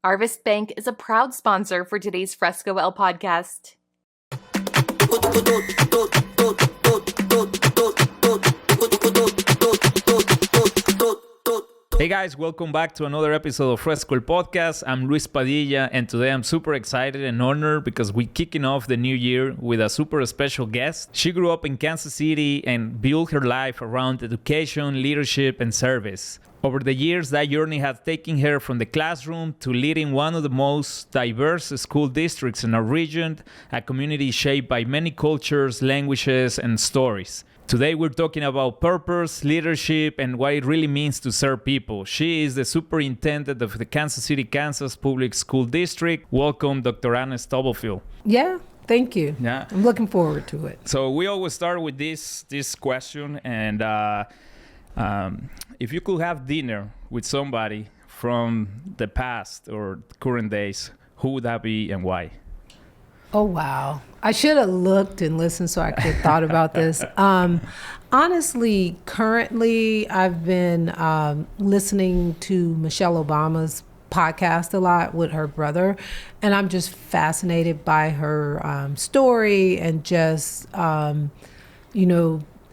Harvest Bank is a proud sponsor for today's Fresco L podcast. Hey guys, welcome back to another episode of Fresco El Podcast. I'm Luis Padilla, and today I'm super excited and honored because we're kicking off the new year with a super special guest. She grew up in Kansas City and built her life around education, leadership, and service. Over the years, that journey has taken her from the classroom to leading one of the most diverse school districts in our region, a community shaped by many cultures, languages, and stories. Today, we're talking about purpose, leadership, and what it really means to serve people. She is the superintendent of the Kansas City, Kansas Public School District. Welcome, Dr. Anna Stubblefield. Yeah, thank you. Yeah. I'm looking forward to it. So we always start with this question, and if you could have dinner with somebody from the past or current days, who would that be and why? Oh, wow. I should have looked and listened so I could have thought about this. Honestly, currently, I've been listening to Michelle Obama's podcast a lot with her brother, and I'm just fascinated by her story and just,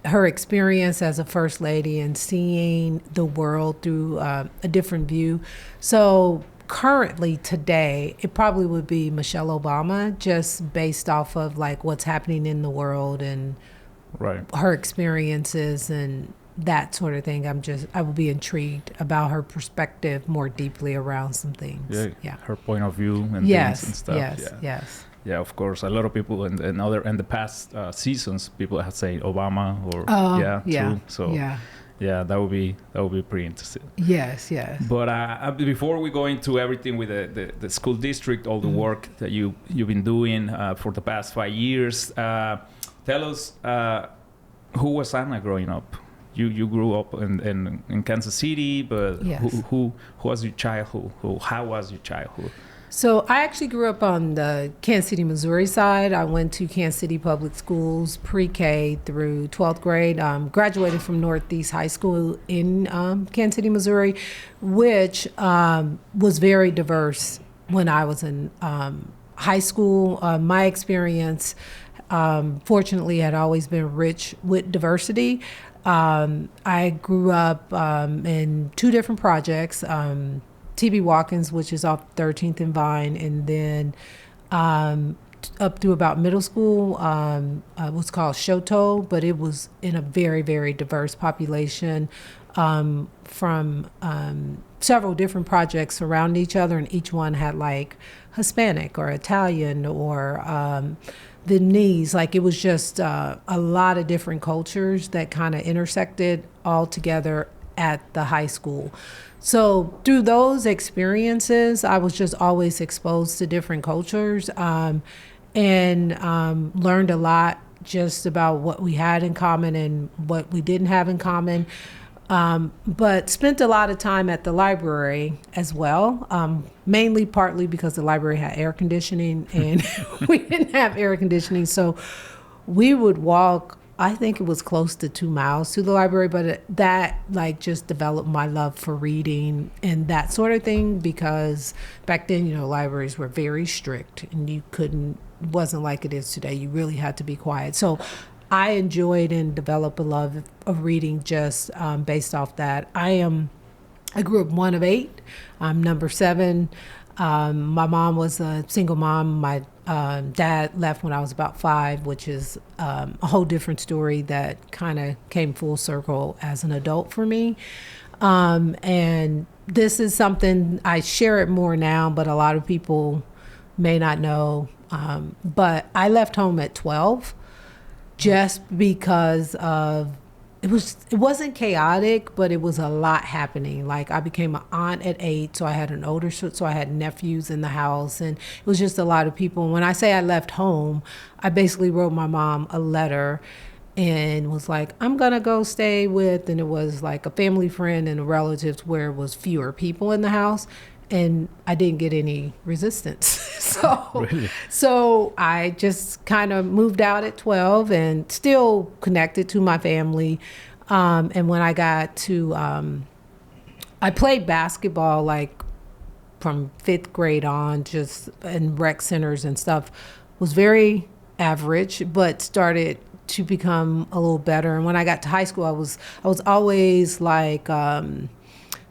her experience as a first lady and seeing the world through a different view. So currently today, it probably would be Michelle Obama, just based off of like what's happening in the world and her experiences and that sort of thing. I would be intrigued about her perspective more deeply around some things. Yeah. Her point of view and things and stuff. Yes. Yeah, of course. A lot of people in the past seasons, people have said Obama or true. So yeah, that would be pretty interesting. Yes. But before we go into everything with the school district, all the work that you've been doing for the past 5 years, tell us who was Anna growing up. You grew up in Kansas City, but yes. Who was your childhood? How was your childhood? So I actually grew up on the Kansas City, Missouri side. I went to Kansas City Public Schools pre-K through 12th grade. Graduated from Northeast High School in Kansas City, Missouri, which was very diverse when I was in high school. My experience, fortunately, had always been rich with diversity. I grew up in two different projects. T.B. Watkins, which is off 13th and Vine, and then up through about middle school, what's called Shoto, but it was in a very, very diverse population from several different projects around each other, and each one had like Hispanic or Italian or Vietnamese. Like it was just a lot of different cultures that kind of intersected all together at the high school. So through those experiences, I was just always exposed to different cultures and learned a lot just about what we had in common and what we didn't have in common. But spent a lot of time at the library as well, mainly partly because the library had air conditioning and we didn't have air conditioning. So we would walk, I think it was close to 2 miles to the library, but that like just developed my love for reading and that sort of thing, because back then, libraries were very strict and wasn't like it is today. You really had to be quiet. So I enjoyed and developed a love of reading just based off that. I grew up one of 8. I'm number 7. My mom was a single mom. My dad left when I was about 5, which is a whole different story that kind of came full circle as an adult for me. And this is something, I share it more now, but a lot of people may not know. But I left home at 12 just because of it wasn't chaotic, but it was a lot happening. Like I became an aunt at 8, so I had an older, so I had nephews in the house, and it was just a lot of people. And when I say I left home, I basically wrote my mom a letter and was like, I'm gonna go stay with, and it was like a family friend and a relatives where it was fewer people in the house. And I didn't get any resistance. So I just kind of moved out at 12 and still connected to my family. And when I got to, I played basketball like from 5th grade on, just in rec centers and stuff, was very average, but started to become a little better. And when I got to high school, I was always like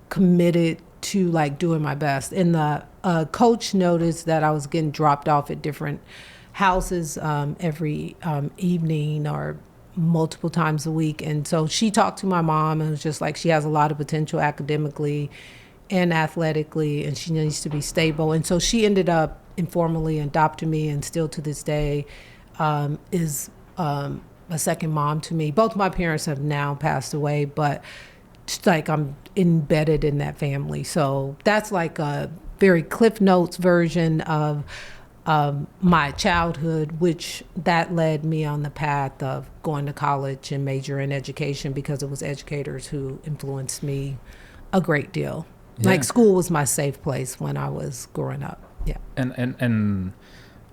committed to like doing my best. And the coach noticed that I was getting dropped off at different houses every evening or multiple times a week. And so she talked to my mom and was just like, she has a lot of potential academically and athletically, and she needs to be stable. And so she ended up informally adopting me, and still to this day is a second mom to me. Both my parents have now passed away, but it's like I'm embedded in that family. So that's like a very Cliff Notes version of my childhood, which that led me on the path of going to college and major in education, because it was educators who influenced me a great deal. Yeah. Like school was my safe place when I was growing up. Yeah. And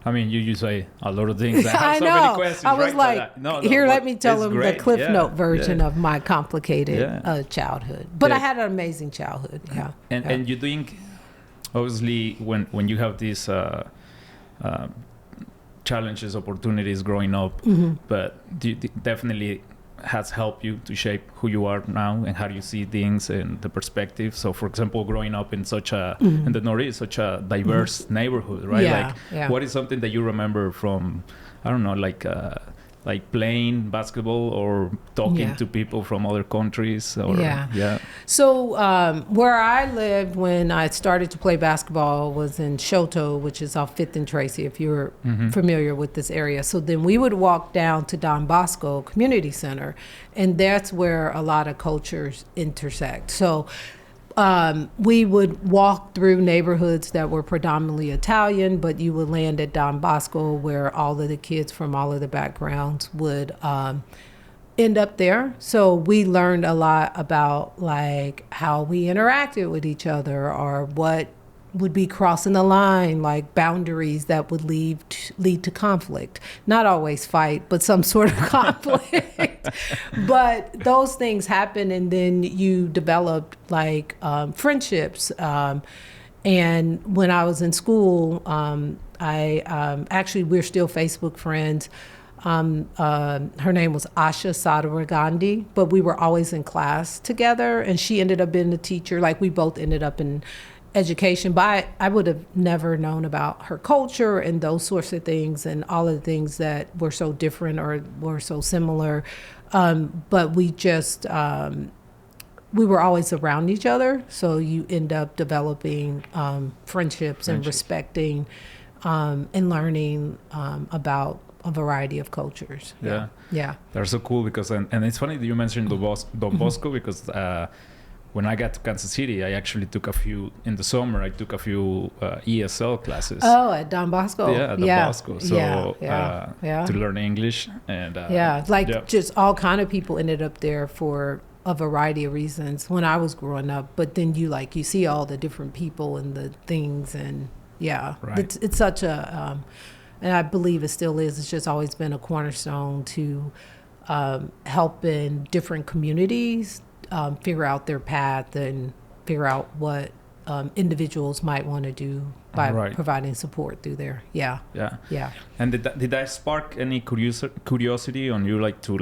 I mean, you say a lot of things. I have I so know. many questions, I was right? like, here, let me tell them the Cliff Note version yeah. of my complicated childhood. But I had an amazing childhood. Yeah. And you think, obviously, when you have these challenges, opportunities growing up, but definitely has helped you to shape who you are now and how you see things and the perspective. So, for example, growing up in such a in the Northeast, such a diverse neighborhood, right? Yeah, what is something that you remember from, I don't know, like playing basketball or talking to people from other countries? Or, So where I lived when I started to play basketball was in Shoto, which is off 5th and Tracy, if you're familiar with this area. So then we would walk down to Don Bosco Community Center, and that's where a lot of cultures intersect. So we would walk through neighborhoods that were predominantly Italian, but you would land at Don Bosco, where all of the kids from all of the backgrounds would end up there. So we learned a lot about like how we interacted with each other, or what would be crossing the line, like boundaries that would lead to conflict. Not always fight, but some sort of conflict. But those things happen, and then you develop like friendships. And when I was in school, I actually, we're still Facebook friends. Her name was Asha Sadaragandhi, but we were always in class together, and she ended up being a teacher. Like we both ended up in education, but I would have never known about her culture and those sorts of things, and all of the things that were so different or were so similar. But we just, we were always around each other. So you end up developing friendships and respecting and learning about a variety of cultures. Yeah. They're so cool because, and it's funny that you mentioned Don Bosco because when I got to Kansas City, I actually took a few, in the summer, I took a few ESL classes. Oh, at Don Bosco. Yeah, at Don Bosco. So to learn English. And just all kind of people ended up there for a variety of reasons when I was growing up. But then you see all the different people and the things, and it's such a, and I believe it still is, it's just always been a cornerstone to help in different communities figure out their path and figure out what individuals might want to do by providing support through there. Yeah. And did that spark any curiosity on you, like to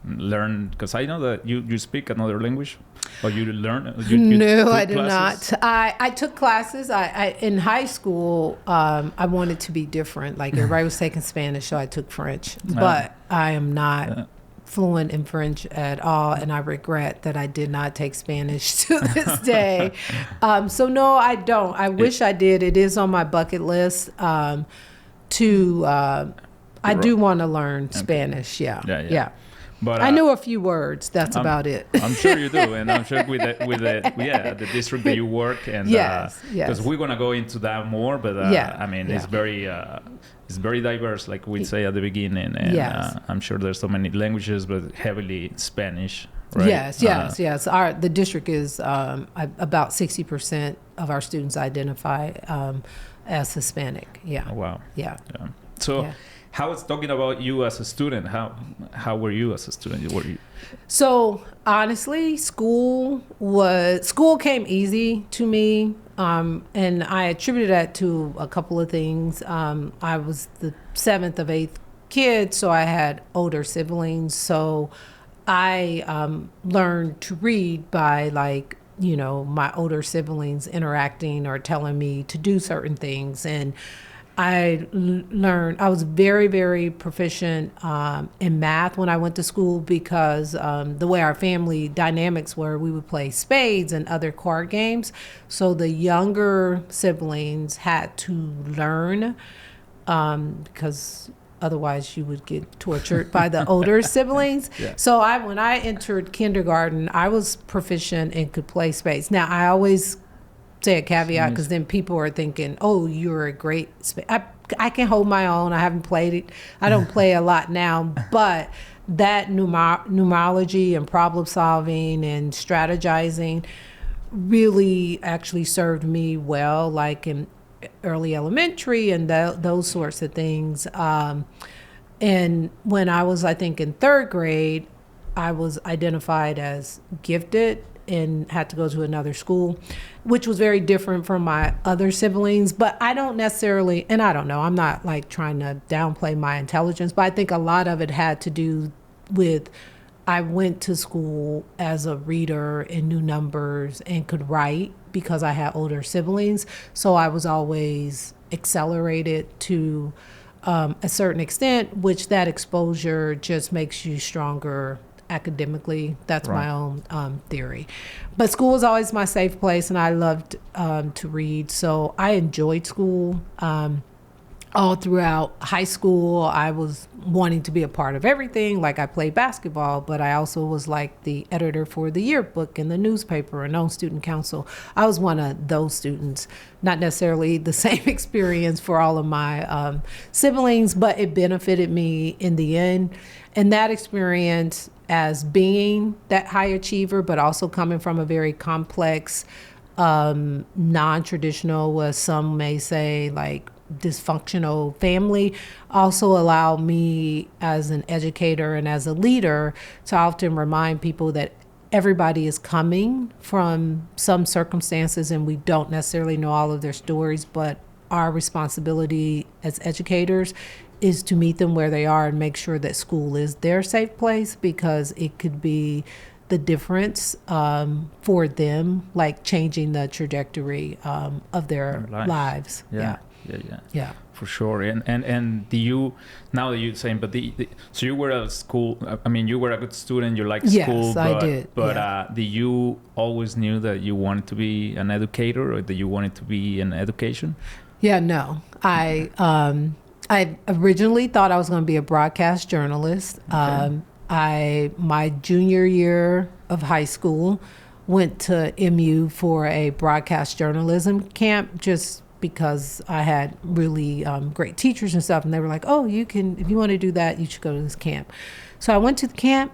learn? Because I know that you speak another language, or you learn. No, I did not. I took classes. I in high school. I wanted to be different. Like everybody was taking Spanish, so I took French. But I am not fluent in French at all, and I regret that I did not take Spanish to this day. So no, I don't. I wish I did. It is on my bucket list. I do want to learn Spanish. Yeah. But I know a few words. That's about it. I'm sure you do, and I'm sure with the district that you work, and because we're gonna go into that more. But it's very diverse, like we'd say at the beginning, and I'm sure there's so many languages, but heavily Spanish. Right? Yes. The district is about 60% of our students identify as Hispanic. Yeah. Oh, wow. Yeah. So. Yeah. How is talking about you as a student? How were you as a student? Were you? So honestly, school came easy to me. And I attributed that to a couple of things. I was the seventh of eight kids, so I had older siblings. So I learned to read by my older siblings interacting or telling me to do certain things. And I was very, very proficient in math when I went to school because the way our family dynamics were, we would play spades and other card games. So the younger siblings had to learn because otherwise you would get tortured by the older siblings. Yeah. So when I entered kindergarten, I was proficient and could play spades. Now, I always say a caveat because then people are thinking, oh, you're a great I can hold my own. I haven't played it. I don't play a lot now, but that numerology and problem solving and strategizing really actually served me well, like in early elementary and those sorts of things. And when I was, I think, in third grade, I was identified as gifted and had to go to another school, which was very different from my other siblings. But I don't necessarily, and I don't know, I'm not like trying to downplay my intelligence, but I think a lot of it had to do with I went to school as a reader and knew numbers and could write because I had older siblings. So I was always accelerated to a certain extent, which that exposure just makes you stronger academically. That's right. My own theory. But school was always my safe place, and I loved to read. So I enjoyed school. All throughout high school, I was wanting to be a part of everything. Like I played basketball, but I also was like the editor for the yearbook and the newspaper and on student council. I was one of those students, not necessarily the same experience for all of my siblings, but it benefited me in the end. And that experience as being that high achiever, but also coming from a very complex, non-traditional, as some may say, like dysfunctional family, also allow me as an educator and as a leader to often remind people that everybody is coming from some circumstances and we don't necessarily know all of their stories, but our responsibility as educators is to meet them where they are and make sure that school is their safe place, because it could be the difference for them, like changing the trajectory of their lives. Yeah, for sure. And do you, now that you're saying, but so you were at school, I mean, you were a good student, you liked school. Yes, I did. But did you always knew that you wanted to be an educator, or that you wanted to be in education? Yeah, no. I originally thought I was going to be a broadcast journalist. Okay. My junior year of high school went to MU for a broadcast journalism camp, just because I had really great teachers and stuff, and they were like, oh, you can, if you want to do that, you should go to this camp. So I went to the camp,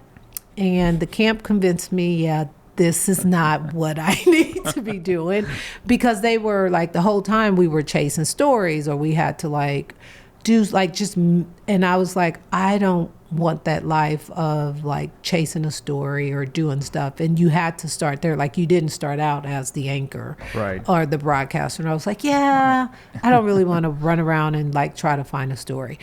and the camp convinced me, this is not what I need to be doing, because they were like, the whole time we were chasing stories, or we had to like do like just, and I was like, I don't want that life of like chasing a story or doing stuff. And you had to start there. Like you didn't start out as the anchor, right, or the broadcaster. And I was like, I don't really want to run around and like try to find a story.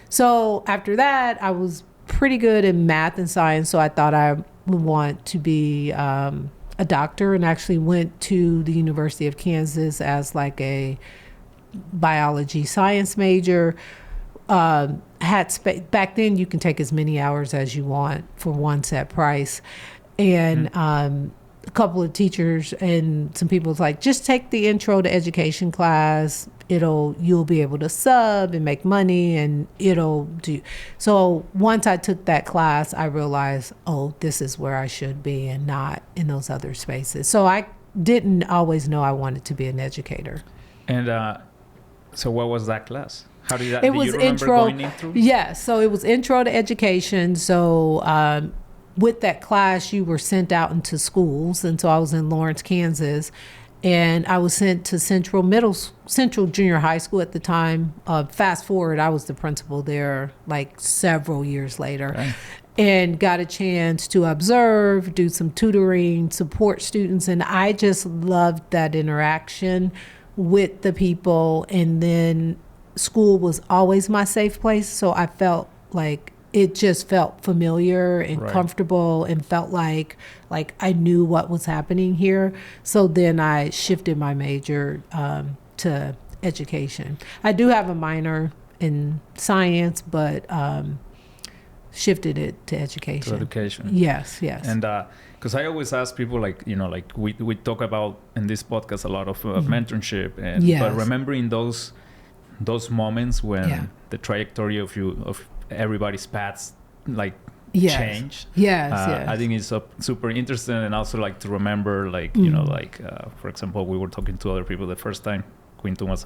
So after that, I was pretty good in math and science. So I thought I would want to be a doctor, and actually went to the University of Kansas as like a biology science major. Back then you can take as many hours as you want for one set price, and a couple of teachers and some people was like, just take the intro to education class, you'll be able to sub and make money, and it'll do. So once I took that class, I realized, oh, this is where I should be and not in those other spaces. So I didn't always know I wanted to be an educator. And so what was that class? How did that? It was intro. Yeah, so it was intro to education. So with that class, you were sent out into schools, and so I was in Lawrence, Kansas, and I was sent to Central Junior High School at the time. Fast forward, I was the principal there like several years later. Okay. and got a chance to observe, do some tutoring, support students. And I just loved that interaction with the people. And then school was always my safe place. So I felt like it just felt familiar and comfortable, and felt like I knew what was happening here. So then I shifted my major to education. I do have a minor in science, but shifted it to education. To education. Yes. And because I always ask people, we talk about in this podcast a lot of mentorship, and but remembering those moments when the trajectory of everybody's paths change. I think it's super interesting, and also to remember for example, we were talking to other people the first time Quinton was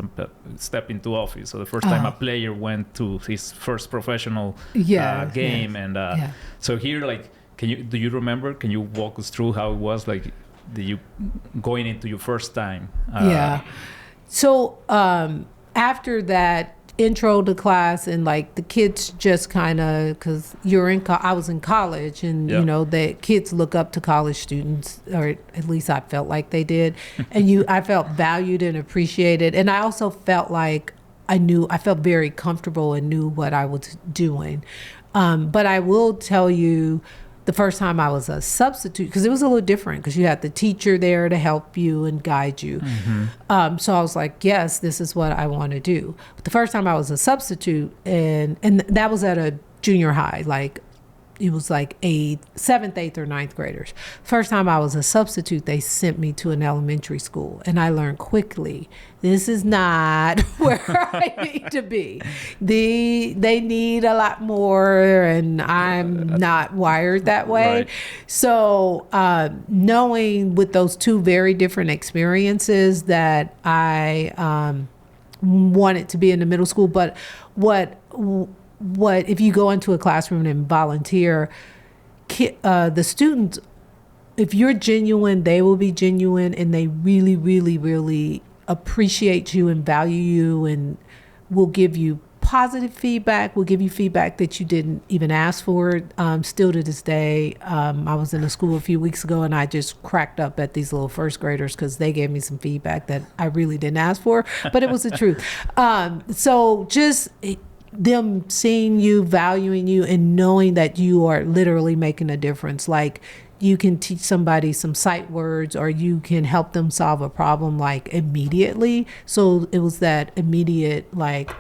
stepped into office, so the first time a player went to his first professional game, and so here do you remember, can you walk us through how it was you going into your first time? So after that intro to class, and the kids just kind of, because I was in college, and the kids look up to college students, or at least I felt like they did, and I felt valued and appreciated, and I also felt like I felt very comfortable and knew what I was doing. But I will tell you, the first time I was a substitute, because it was a little different, because you had the teacher there to help you and guide you. So I was like, yes, this is what I want to do. But the first time I was a substitute, and that was at a junior high, it was 7th, 8th, or 9th graders. First time I was a substitute, they sent me to an elementary school, and I learned quickly, this is not where I need to be. They need a lot more, and I'm not wired that way. Right. So knowing with those two very different experiences that I wanted to be in the middle school, but what if you go into a classroom and volunteer, the students, if you're genuine, they will be genuine, and they really, really, really appreciate you and value you, and will give you positive feedback, will give you feedback that you didn't even ask for. Still to this day, I was in a school a few weeks ago, and I just cracked up at these little first graders because they gave me some feedback that I really didn't ask for, but it was the truth. So just them seeing you, valuing you, and knowing that you are literally making a difference. You can teach somebody some sight words, or you can help them solve a problem immediately. So it was that immediate,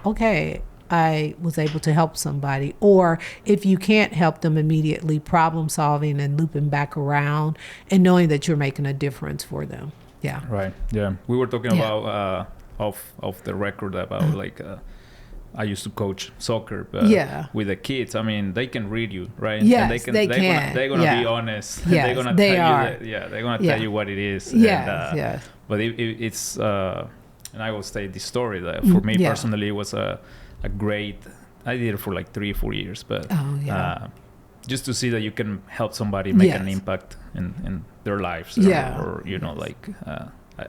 okay, I was able to help somebody. Or if you can't help them immediately, problem solving and looping back around and knowing that you're making a difference for them. Yeah. Right. Yeah. We were talking about off the record about I used to coach soccer, but with the kids, I mean, they can read you, right? Yes, and they're gonna be honest. Yes, they're gonna they're gonna tell you what it is. Yes. But it's and I will say this story that for me personally, it was a great. I did it for 3-4 years, but just to see that you can help somebody make an impact in their lives, or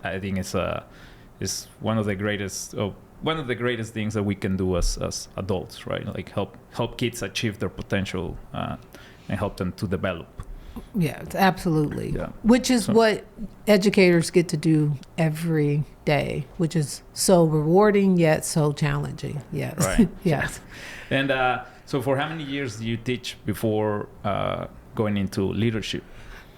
I think it's one of the greatest. One of the greatest things that we can do as adults, right? Help kids achieve their potential and help them to develop. Yeah, absolutely. Yeah. Which is what educators get to do every day, which is so rewarding yet so challenging. Yes. Right. Yes. And so for how many years do you teach before going into leadership?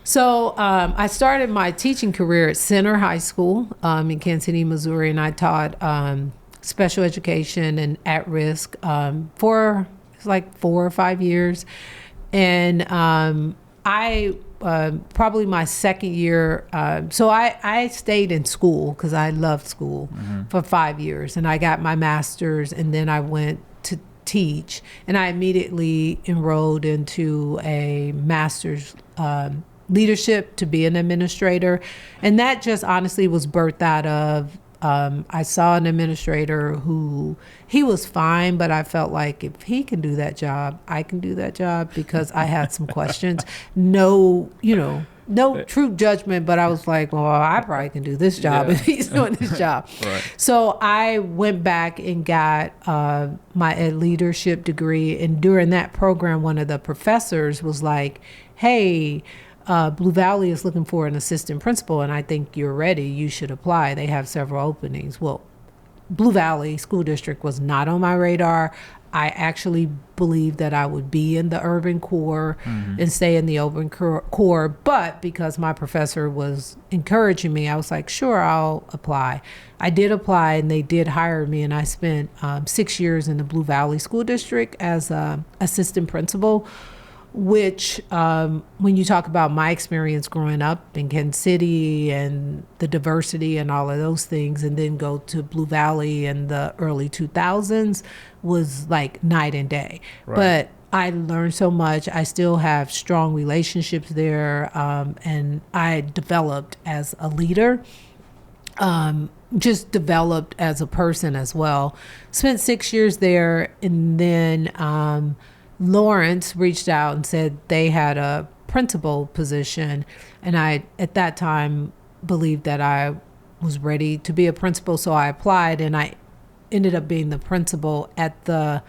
So I started my teaching career at Center High School in Kansas City, Missouri, and I taught special education and at-risk for 4 or 5 years. And I probably my second year, so I stayed in school because I loved school for 5 years, and I got my master's, and then I went to teach, and I immediately enrolled into a master's leadership to be an administrator. And that just honestly was birthed out of I saw an administrator who, he was fine, but I felt like if he can do that job, I can do that job, because I had some questions. No no true judgment, but I was like, well, I probably can do this job if he's doing this job. Right. So I went back and got my ed leadership degree. And during that program, one of the professors was like, hey, Blue Valley is looking for an assistant principal, and I think you're ready. You should apply. They have several openings. Well, Blue Valley School District was not on my radar. I actually believed that I would be in the urban core and stay in the urban core. But because my professor was encouraging me, I was like, sure, I'll apply. I did apply, and they did hire me, and I spent 6 years in the Blue Valley School District as an assistant principal, which when you talk about my experience growing up in Kansas City and the diversity and all of those things, and then go to Blue Valley in the early 2000s was like night and day. Right. But I learned so much. I still have strong relationships there, and I developed as a leader, just developed as a person as well. Spent 6 years there, and then Lawrence reached out and said they had a principal position, and I at that time believed that I was ready to be a principal, so I applied, and I ended up being the principal at the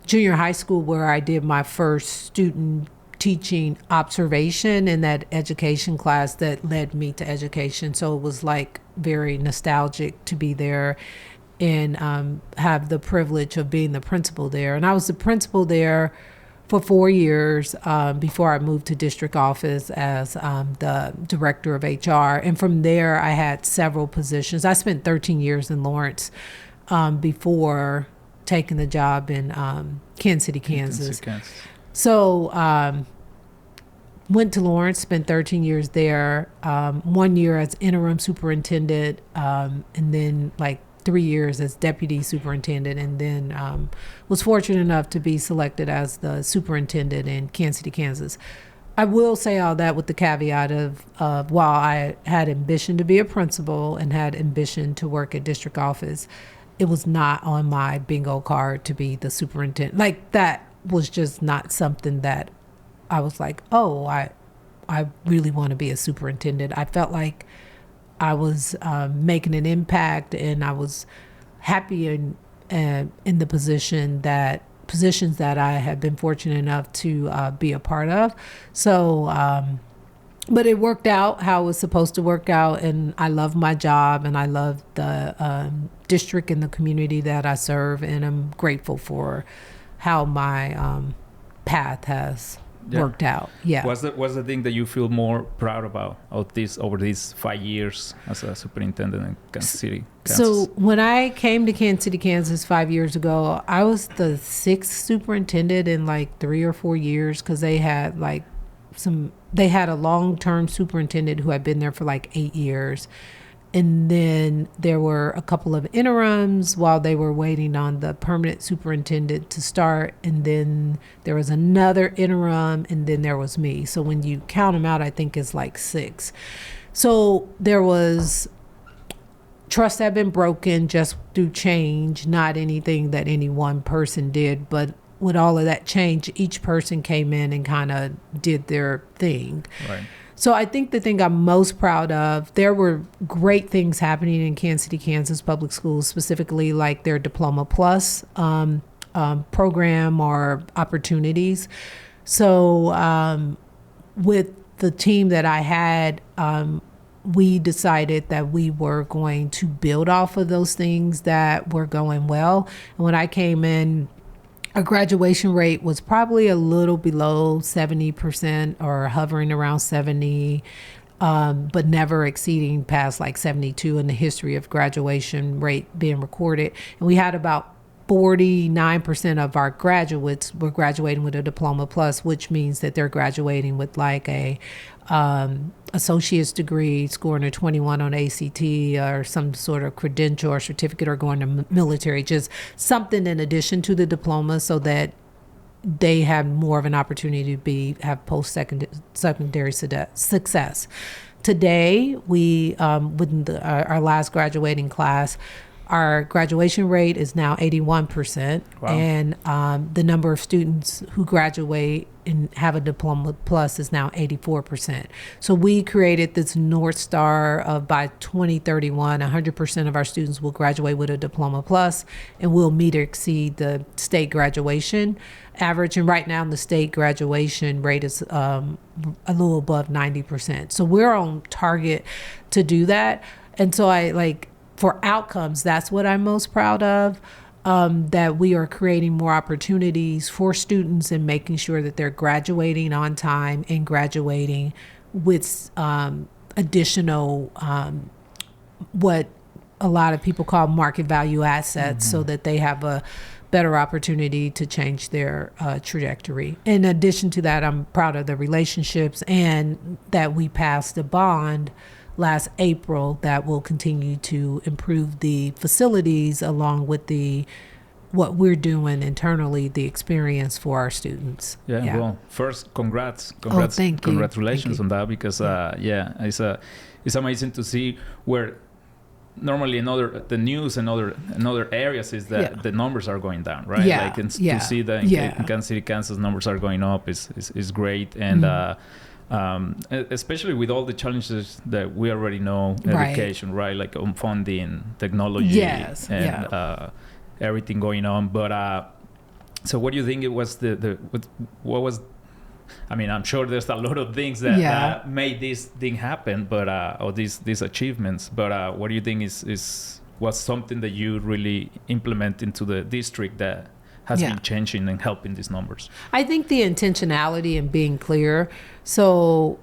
junior high school where I did my first student teaching observation in that education class that led me to education. So it was like very nostalgic to be there and have the privilege of being the principal there. And I was the principal there for 4 years before I moved to district office as the director of HR. And from there, I had several positions. I spent 13 years in Lawrence before taking the job in Kansas City, Kansas. So went to Lawrence, spent 13 years there, 1 year as interim superintendent, and then like 3 years as deputy superintendent, and then was fortunate enough to be selected as the superintendent in Kansas City, Kansas. I will say all that with the caveat of while I had ambition to be a principal and had ambition to work at district office, it was not on my bingo card to be the superintendent. Like that was just not something that I was like, oh, I really want to be a superintendent. I felt like I was making an impact, and I was happy in the positions that I had been fortunate enough to be a part of. So, but it worked out how it was supposed to work out, and I love my job, and I love the district and the community that I serve, and I'm grateful for how my path has worked out. Yeah. What's the thing that you feel more proud about over these 5 years as a superintendent in Kansas City, Kansas? So when I came to Kansas City, Kansas 5 years ago, I was the sixth superintendent in like 3 or 4 years, because they had a long-term superintendent who had been there for like 8 years. And then there were a couple of interims while they were waiting on the permanent superintendent to start. And then there was another interim, and then there was me. So when you count them out, I think it's like 6. So there was trust had been broken just through change, not anything that any one person did. But with all of that change, each person came in and kind of did their thing. Right. So I think the thing I'm most proud of, there were great things happening in Kansas City, Kansas public schools, specifically like their Diploma Plus program or opportunities. So with the team that I had, we decided that we were going to build off of those things that were going well. And when I came in, our graduation rate was probably a little below 70% or hovering around 70, but never exceeding past like 72 in the history of graduation rate being recorded. And we had about 49% of our graduates were graduating with a Diploma Plus, which means that they're graduating with like a associate's degree, scoring a 21 on ACT or some sort of credential or certificate, or going to military, just something in addition to the diploma, so that they have more of an opportunity to have post-secondary success. Today, we, with our last graduating class, Our graduation rate is now 81%. Wow. And the number of students who graduate and have a diploma plus is now 84%. So we created this North Star of by 2031, 100% of our students will graduate with a diploma plus, and we'll meet or exceed the state graduation average. And right now the state graduation rate is a little above 90%. So we're on target to do that. And so for outcomes, that's what I'm most proud of. That we are creating more opportunities for students and making sure that they're graduating on time and graduating with additional, what a lot of people call market value assets, so that they have a better opportunity to change their trajectory. In addition to that, I'm proud of the relationships and that we passed a bond last April that will continue to improve the facilities along with what we're doing internally, the experience for our students. Yeah. Well, first, congrats. Thank you. Congratulations on that, because it's amazing to see where normally the news and other areas is that the numbers are going down, right? Yeah. To see that in Kansas City, Kansas, numbers are going up is great. And especially with all the challenges that we already know, education, right? Like on funding, technology, everything going on. But so what do you think it was what was? I mean, I'm sure there's a lot of things that made this thing happen, but or these achievements. But what do you think was something that you really implement into the district that has been changing and helping these numbers? I think the intentionality and being clear. So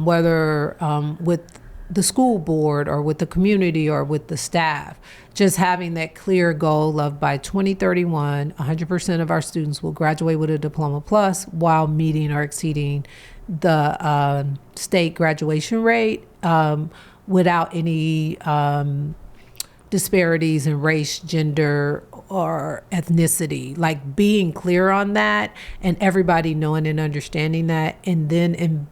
whether with the school board or with the community or with the staff, just having that clear goal of by 2031, 100% of our students will graduate with a diploma plus while meeting or exceeding the state graduation rate without any disparities in race, gender, or ethnicity. Like being clear on that and everybody knowing and understanding that, and then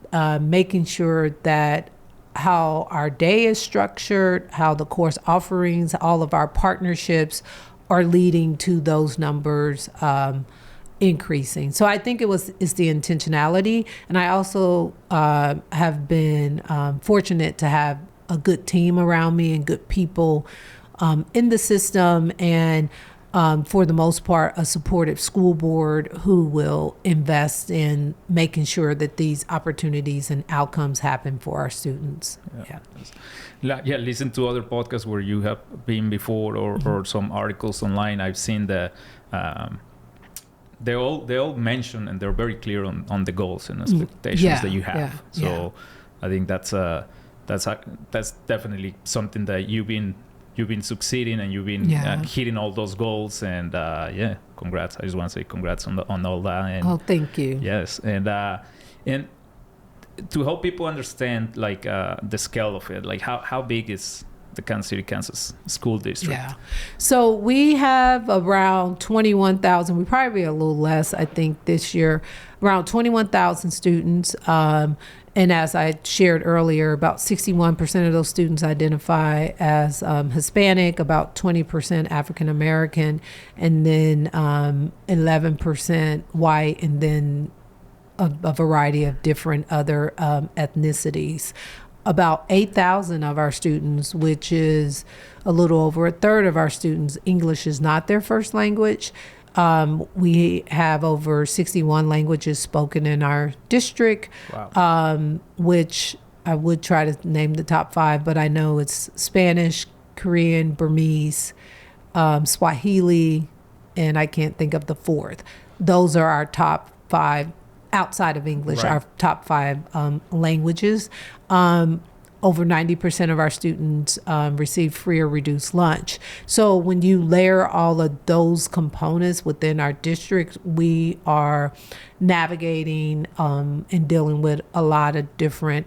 making sure that how our day is structured, how the course offerings, all of our partnerships are leading to those numbers increasing. So I think it's the intentionality. And I also have been fortunate to have a good team around me and good people in the system, and for the most part, a supportive school board who will invest in making sure that these opportunities and outcomes happen for our students. Listen to other podcasts where you have been before, or some articles online. I've seen that they all mention, and they're very clear on the goals and expectations that you have. I think that's definitely something that you've been succeeding, and you've been hitting all those goals. And congrats. I just want to say congrats on all that. And, thank you. Yes, and to help people understand the scale of it, like how big is the Kansas City, Kansas school district? Yeah. So we have around 21,000. We probably a little less, I think, this year. Around 21,000 students. And as I shared earlier, about 61% of those students identify as Hispanic, about 20% African American, and then 11% white, and then a variety of different other ethnicities. About 8,000 of our students, which is a little over a third of our students, English is not their first language. We have over 61 languages spoken in our district, which I would try to name the top 5, but I know it's Spanish, Korean, Burmese, Swahili, and I can't think of the 4th. Those are our top 5 outside of English, our top 5 languages. Over 90% of our students receive free or reduced lunch. So when you layer all of those components within our district, we are navigating and dealing with a lot of different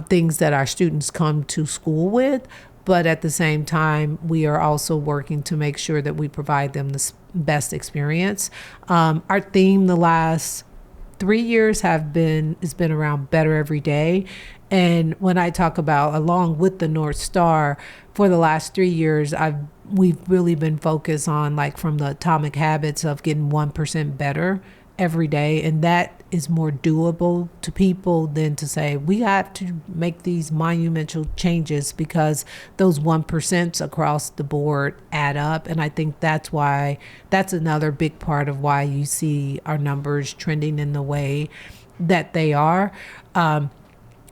things that our students come to school with. But at the same time, we are also working to make sure that we provide them the best experience. Our theme the last 3 years has been around better every day. And when I talk about, along with the North Star, for the last 3 years, we've really been focused on, like, from the atomic habits of getting 1% better every day. And that is more doable to people than to say, we have to make these monumental changes, because those 1% across the board add up. And I think that's another big part of why you see our numbers trending in the way that they are.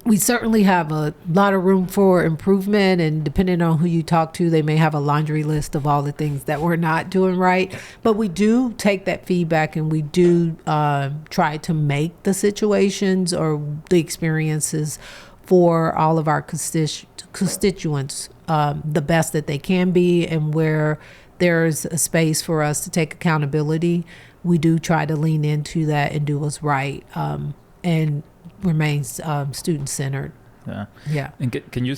We certainly have a lot of room for improvement, and depending on who you talk to, they may have a laundry list of all the things that we're not doing right. But we do take that feedback, and we do try to make the situations or the experiences for all of our constituents the best that they can be. And where there's a space for us to take accountability, we do try to lean into that and do what's right. And remains student-centered. Yeah. And can you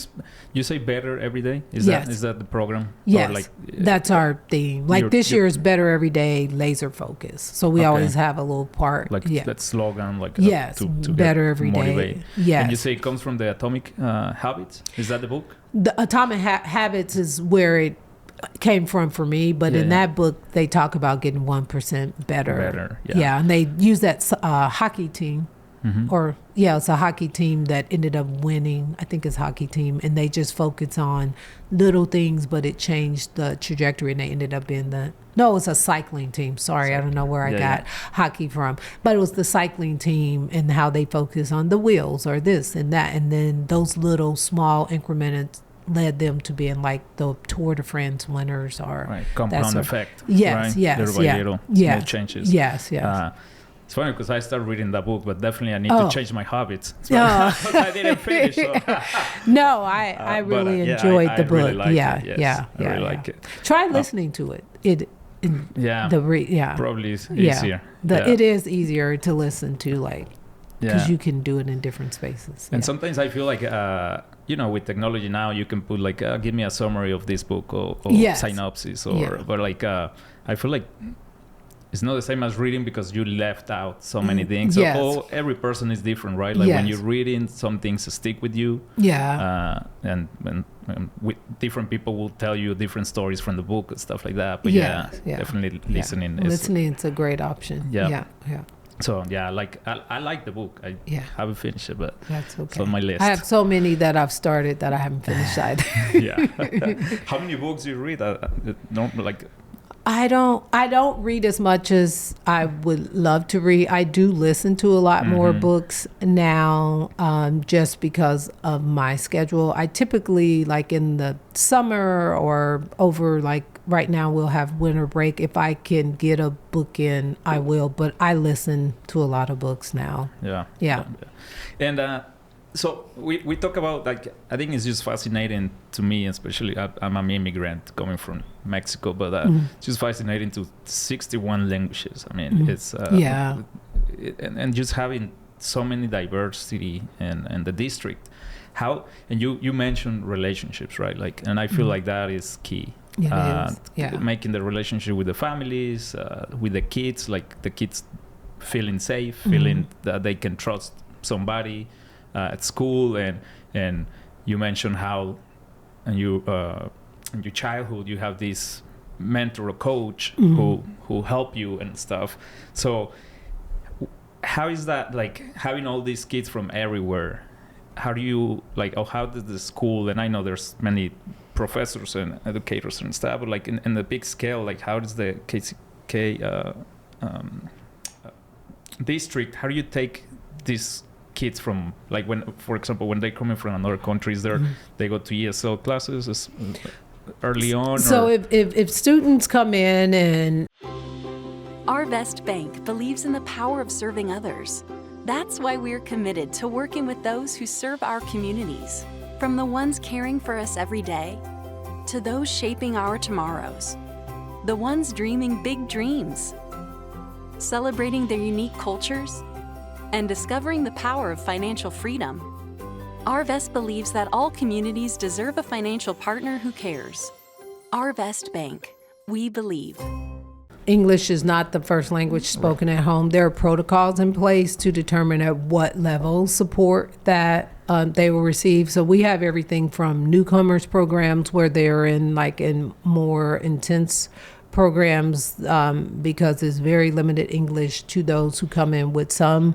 say better every day? Is that the program? Yes. Or like, that's our theme. Like this year is better every day, laser focus. So we always have a little part. Like that slogan, like yes, to better every motivate. day. Yes. And you say it comes from the Atomic Habits? Is that the book? The Atomic Habits is where it came from for me, but in that book they talk about getting 1% better. Yeah, and they use that hockey team. Or it's a hockey team that ended up winning. I think it's a hockey team, and they just focus on little things, but it changed the trajectory, and they ended up being it's a cycling team. Sorry, I don't know where I got hockey from, but it was the cycling team and how they focus on the wheels or this and that, and then those little small increments led them to being like the Tour de France winners or compound effect. Yes, right? yes, little by little, small changes. Yes. It's funny because I started reading that book, but definitely I need to change my habits. So I didn't finish. So. No, I really enjoyed the book. Really like I really like it. Try listening to it. Probably is easier. It is easier to listen to, like, because you can do it in different spaces. And sometimes I feel like, with technology now, you can put like, give me a summary of this book or synopsis, but like, I feel like it's not the same as reading because you left out so many things. So every person is different, right? Like when you're reading, some things stick with you. Yeah. And with different people will tell you different stories from the book and stuff like that. But definitely listening. Listening is a great option. Yeah. So I like the book. I haven't finished it, but that's okay. It's on my list. I have so many that I've started that I haven't finished either. How many books do you read? I don't read as much as I would love to read. I do listen to a lot more books now, just because of my schedule. I typically, like in the summer or over, like right now we'll have winter break. If I can get a book in, I will. But I listen to a lot of books now. Yeah. And so we talk about, like, I think it's just fascinating to me, especially I'm an immigrant coming from Mexico, but it's just fascinating to 61 languages. I mean, it's and just having so many diversity in the district. How, and you mentioned relationships, right? Like, and I feel like that is key. Making the relationship with the families, with the kids, like the kids feeling safe, feeling that they can trust somebody at school, and you mentioned how in your childhood you have this mentor or coach who help you and stuff. So how is that, like, having all these kids from everywhere? How do you, like, how does the school, and I know there's many professors and educators and stuff, but like in the big scale, like how does the KCK district, how do you take these kids from, like, when, for example, when they come in from another countries, they go to ESL classes early on? So if students come in and... Arvest Bank believes in the power of serving others. That's why we're committed to working with those who serve our communities, from the ones caring for us every day to those shaping our tomorrows, the ones dreaming big dreams, celebrating their unique cultures, and discovering the power of financial freedom. Arvest believes that all communities deserve a financial partner who cares. Arvest Bank. We believe. English is not the first language spoken at home, there are protocols in place to determine at what level support that they will receive. So we have everything from newcomers programs where they're in more intense programs because it's very limited English, to those who come in with some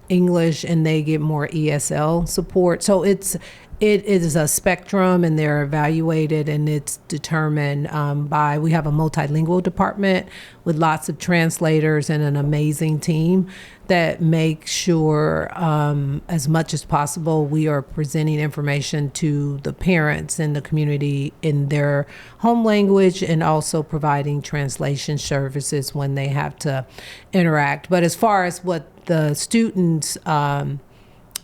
English and they get more ESL support. So it is a spectrum, and they're evaluated, and it's determined we have a multilingual department with lots of translators and an amazing team that make sure as much as possible we are presenting information to the parents and the community in their home language, and also providing translation services when they have to interact. But as far as what the students'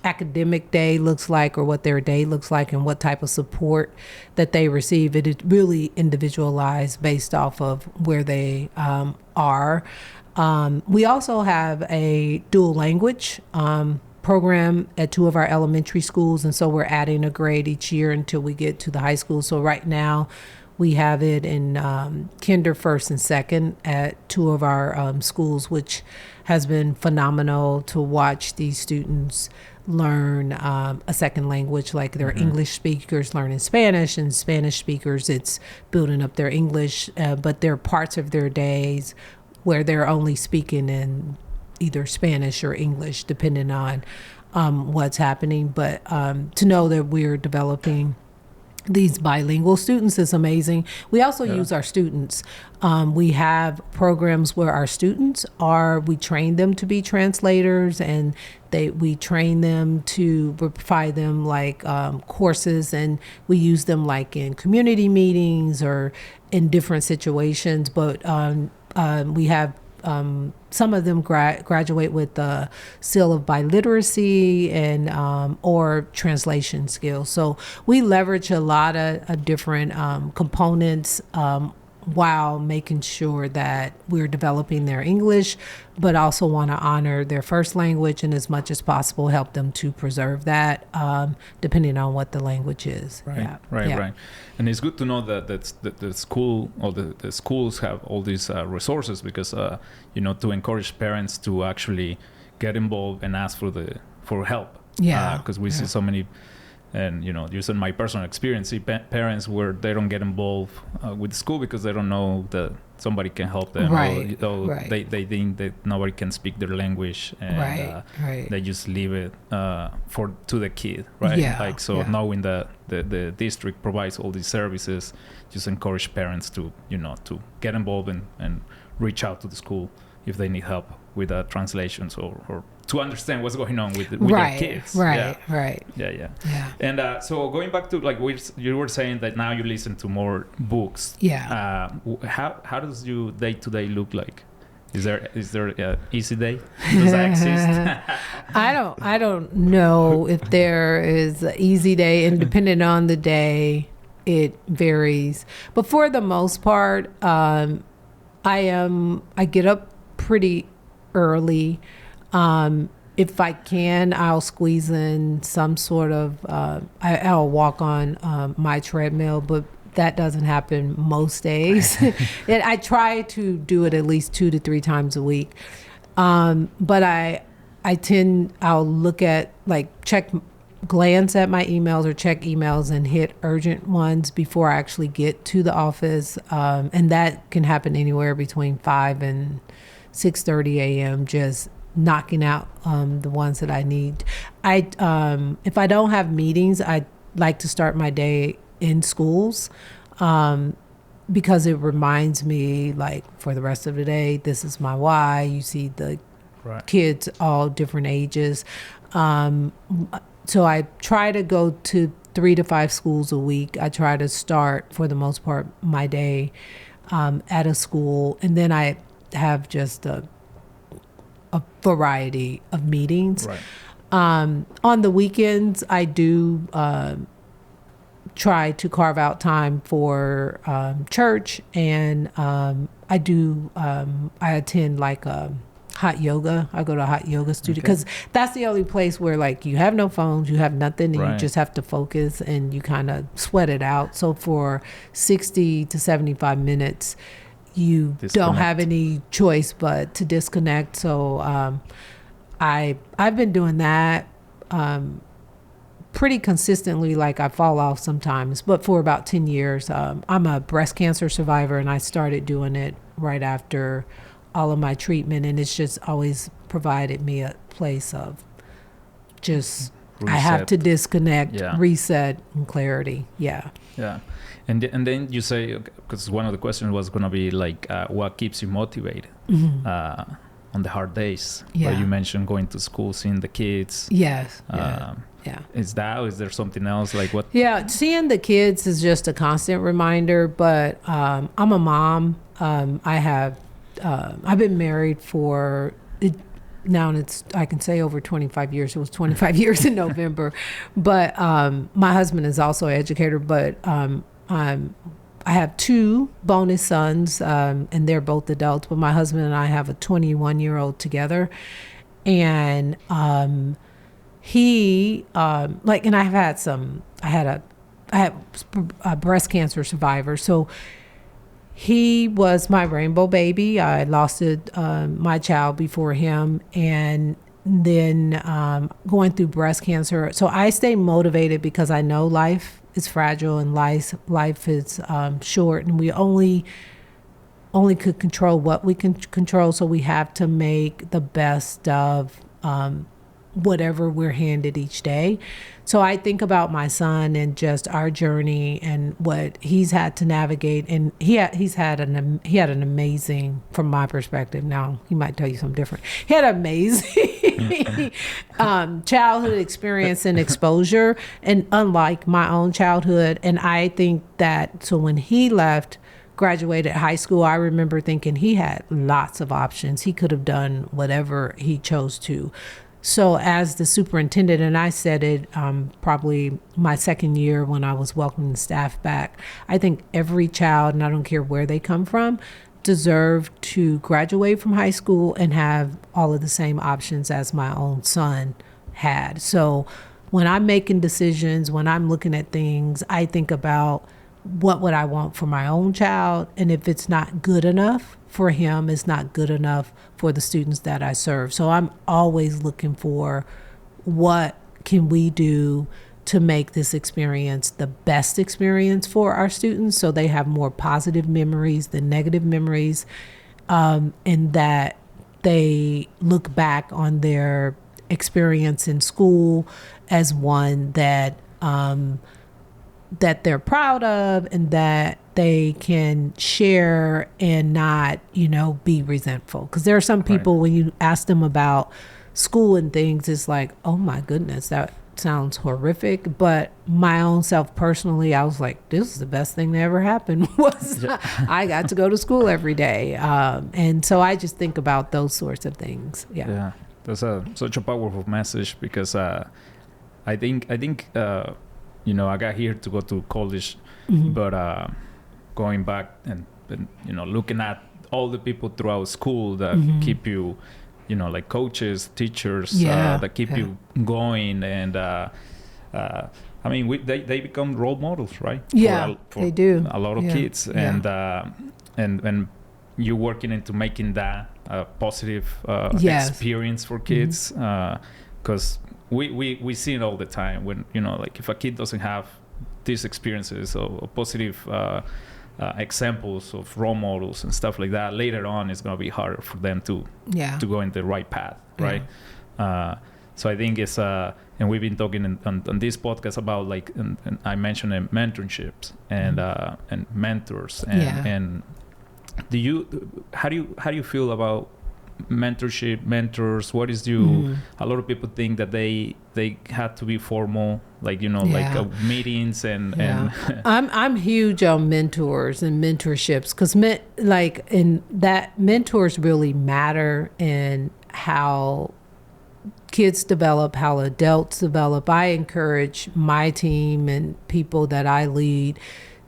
academic day looks like, or what their day looks like, and what type of support that they receive, it is really individualized based off of where they are. We also have a dual language program at 2 of our elementary schools, and so we're adding a grade each year until we get to the high school. So right now we have it in kinder, first, and second at 2 of our schools, which has been phenomenal to watch these students learn a second language. Like they're English speakers learning Spanish, and Spanish speakers, it's building up their English, but there are parts of their days where they're only speaking in either Spanish or English, depending on what's happening. But to know that we're developing these bilingual students is amazing. We also use our students. We have programs where our students we train them to be translators, and we train them we provide them courses, and we use them in community meetings or in different situations. But we have some of them graduate with the seal of biliteracy and or translation skills. So we leverage a lot of different components while making sure that we're developing their English, but also want to honor their first language, and as much as possible help them to preserve that, depending on what the language is. Right. And it's good to know that the school or the schools have all these resources, because to encourage parents to actually get involved and ask for help. Because we see so many. And using my personal experience, see parents where they don't get involved with school because they don't know that somebody can help them, or they think that nobody can speak their language, and they just leave it to the kid, right? Knowing that the district provides all these services, just encourage parents to to get involved and reach out to the school if they need help with translations or to understand what's going on with their kids. Right. Yeah. And so going back to you were saying that now you listen to more books. Yeah. How does your day-to-day look like? Is there an easy day? Does that exist? I don't know if there is an easy day, and depending on the day, it varies. But for the most part, I get up pretty early. If I can, I'll squeeze in some sort of, I'll walk on my treadmill, but that doesn't happen most days. And I try to do it at least 2 to 3 times a week. But I'll look at, glance at my emails or check emails and hit urgent ones before I actually get to the office. And that can happen anywhere between 5 and 6:30 a.m., just knocking out the ones that I need. If I don't have meetings, I like to start my day in schools because it reminds me, for the rest of the day, this is my why. You see the kids all different ages. So I try to go to 3 to 5 schools a week. I try to start, for the most part, my day at a school, and then I have just a variety of meetings. On the weekends, I do try to carve out time for church, and I attend hot yoga. I go to a hot yoga studio because that's the only place where you have no phones, you have nothing, and you just have to focus and you kind of sweat it out. So for 60 to 75 minutes, you don't Disconnect. have any choice but to disconnect. So I've been doing that pretty consistently. Like I fall off sometimes, but for about 10 years. I'm a breast cancer survivor, and I started doing it right after all of my treatment, and it's just always provided me a place of just Reset. I have to disconnect, Yeah. reset, and clarity. Yeah. Yeah. And then you say, because one of the questions was going to be like, what keeps you motivated on the hard days? Yeah. Where you mentioned going to school, seeing the kids. Yes. Yeah. Is that, or is there something else? Like what? Yeah, seeing the kids is just a constant reminder, but I'm a mom. I've been married for now, and I can say over 25 years. It was 25 years in November. But my husband is also an educator, but I have 2 bonus sons, and they're both adults, but my husband and I have a 21-year-old together. And he and I had a breast cancer survivor, so he was my rainbow baby. I lost my child before him, and then going through breast cancer. So I stay motivated because I know life is fragile and life is short, and we only could control what we can control. So we have to make the best of whatever we're handed each day. So I think about my son and just our journey and what he's had to navigate, and he had an amazing, from my perspective. Now he might tell you something different. He had an amazing childhood experience and exposure, and unlike my own childhood. And I think that so when he graduated high school, I remember thinking he had lots of options. He could have done whatever he chose to. So as the superintendent, and I said it probably my second year when I was welcoming the staff back, I think every child, and I don't care where they come from, deserve to graduate from high school and have all of the same options as my own son had. So when I'm making decisions, when I'm looking at things, I think about what would I want for my own child, and if it's not good enough for him, it's not good enough for the students that I serve. So I'm always looking for what can we do to make this experience the best experience for our students, so they have more positive memories than negative memories, and that they look back on their experience in school as one that they're proud of, and that they can share and not, be resentful. Because there are some people, when you ask them about school and things, it's like, oh my goodness, that sounds horrific. But my own self personally, I was like, this is the best thing that ever happened, was I got to go to school every day. And so I just think about those sorts of things. Yeah, that's such a powerful message, because I think I got here to go to college, but going back and looking at all the people throughout school that keep you, like coaches, teachers, that keep you going, and I mean, they become role models, right? Yeah, for they do. A lot of kids, and you're working into making that a positive experience for kids, because we see it all the time when, like if a kid doesn't have these experiences or positive examples of role models and stuff like that, later on it's going to be harder for them to go in the right path, right? So I think it's and we've been talking on this podcast about, like, and I mentioned mentorships and mentors, and how do you feel about mentorship, mentors? What is a lot of people think that they have to be formal, like meetings and I'm huge on mentors and mentorships, because mentors really matter in how kids develop, how adults develop. I encourage my team and people that I lead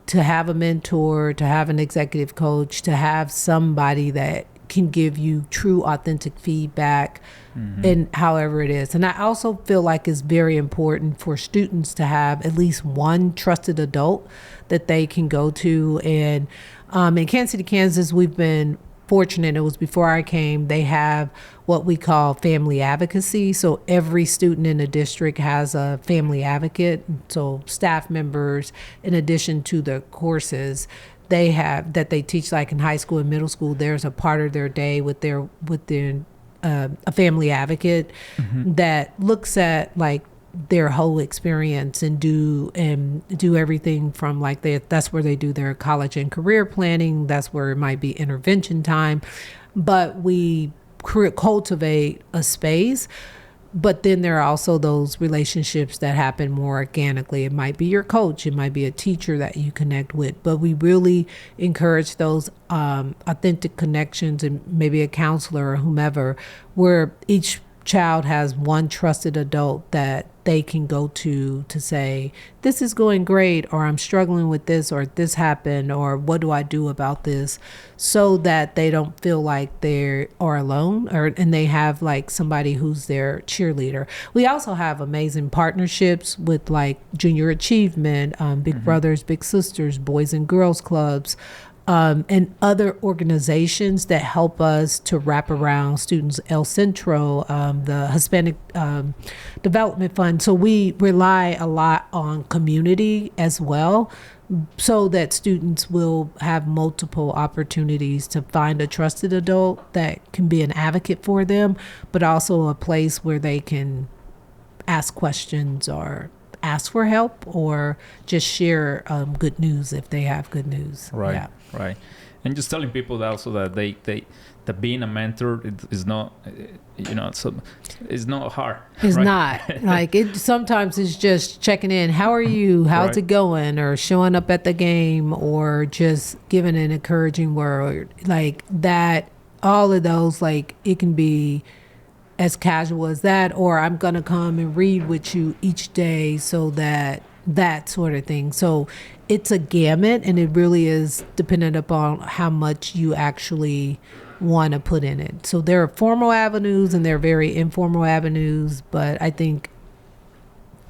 to have a mentor, to have an executive coach, to have somebody that can give you true, authentic feedback, and however it is. And I also feel like it's very important for students to have at least one trusted adult that they can go to and In Kansas City, Kansas, we've been fortunate. It was before I came. They have what we call family advocacy. So every student in the district has a family advocate. So staff members, in addition to the courses they have that they teach, like in high school and middle school, there's a part of their day with their a family advocate that looks at like their whole experience and do everything from like that's where they do their college and career planning. That's where it might be intervention time, but we cultivate a space. But then there are also those relationships that happen more organically. It might be your coach, it might be a teacher that you connect with, but we really encourage those authentic connections, and maybe a counselor or whomever, where each child has one trusted adult that they can go to say, this is going great, or I'm struggling with this, or this happened, or what do I do about this, so that they don't feel like they are alone, and they have like somebody who's their cheerleader. We also have amazing partnerships with like Junior Achievement, Big Brothers, Big Sisters, Boys and Girls Clubs, and other organizations that help us to wrap around students. El Centro, the Hispanic Development Fund. So we rely a lot on community as well, so that students will have multiple opportunities to find a trusted adult that can be an advocate for them, but also a place where they can ask questions or ask for help, or just share good news if they have good news. Right. Yeah. Right. And just telling people that also that that being a mentor is not, it's not hard. It's right? not like it. Sometimes it's just checking in. How are you? How's Right. it going? Or showing up at the game, or just giving an encouraging word like that. All of those, like, it can be as casual as that, or I'm going to come and read with you each day, so that sort of thing. So it's a gamut, and it really is dependent upon how much you actually want to put in it. So there are formal avenues and there are very informal avenues, but I think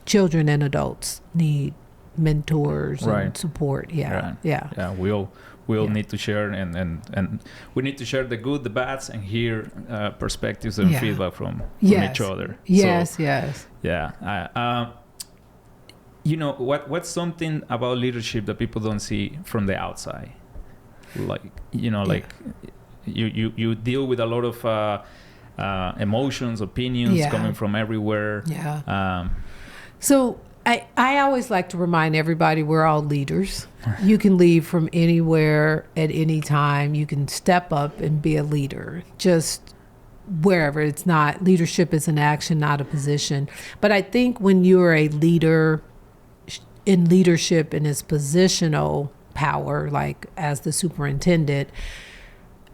children and adults need mentors Right. and support. Yeah. Right. Yeah. Yeah. We all Yeah. need to share, and we need to share the good, the bads, and hear perspectives and Yeah. feedback from Yes. each other. Yes. So, Yes. yeah. What's something about leadership that people don't see from the outside? Like, you deal with a lot of emotions, opinions Yeah. coming from everywhere. Yeah. So I always like to remind everybody we're all leaders. You can lead from anywhere at any time. You can step up and be a leader, just wherever. It's not, leadership is an action, not a position. But I think when you're a leader in leadership in its positional power, like as the superintendent,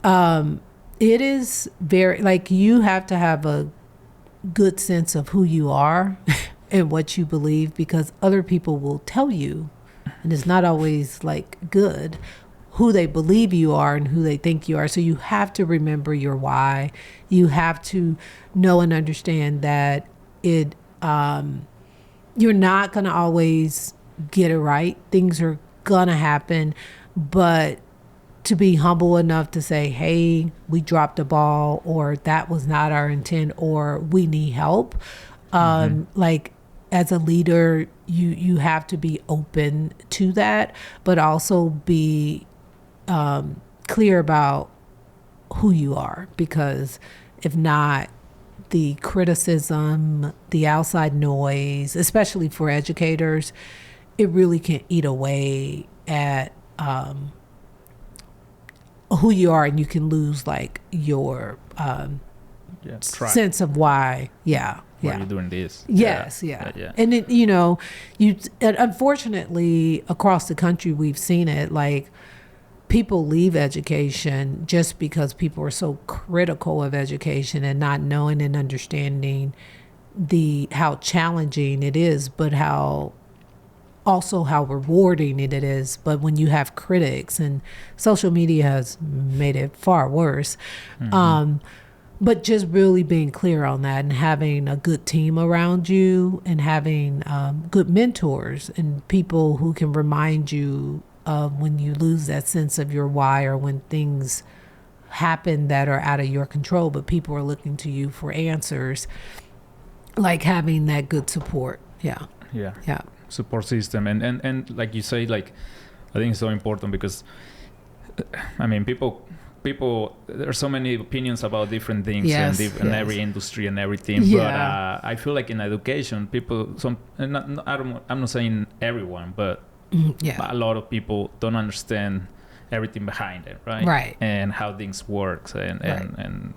it is very, like, you have to have a good sense of who you are and what you believe, because other people will tell you, and it's not always like good, who they believe you are and who they think you are. So you have to remember your why. You have to know and understand that you're not going to always get it right. Things are going to happen, but to be humble enough to say, hey, we dropped a ball, or that was not our intent, or we need help. Like, as a leader, you have to be open to that, but also be clear about who you are, because if not, the criticism, the outside noise, especially for educators, it really can eat away at who you are, and you can lose like your Track. sense of why. Yeah. Why Yeah. are you doing this? Yes, yeah. And it, and unfortunately across the country we've seen it, like, people leave education just because people are so critical of education and not knowing and understanding how challenging it is, but how rewarding it is. But when you have critics, and social media has made it far worse, but just really being clear on that, and having a good team around you, and having good mentors and people who can remind you of when you lose that sense of your why, or when things happen that are out of your control, but people are looking to you for answers, like having that good support. Yeah. Support system. And like you say, like, I think it's so important because, I mean, people, there are so many opinions about different things in every industry and everything. Yeah. But I feel like in education, I'm not saying everyone, but a lot of people don't understand everything behind it, right? Right. And how things work and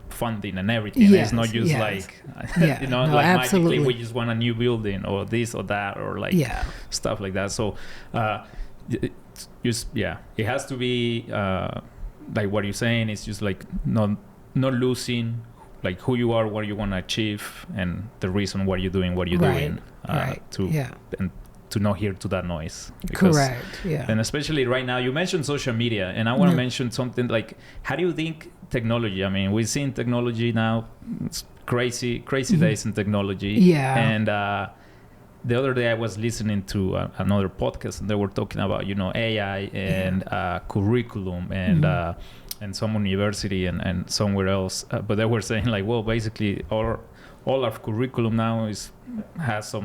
funding and everything. It's not just like, like magically we just want a new building or this or that or like stuff like that. So it has to be like what you're saying. It's just like not losing like who you are, what you want to achieve, and the reason why you're doing what you're doing. And to not hear to that noise. Correct. Yeah. And especially right now, you mentioned social media, and I want to mention something like, how do you think technology? I mean, we've seen technology now. It's crazy days in technology. Yeah. And the other day I was listening to another podcast, and they were talking about AI and curriculum and some university and somewhere else. But they were saying like, well, basically all our curriculum now has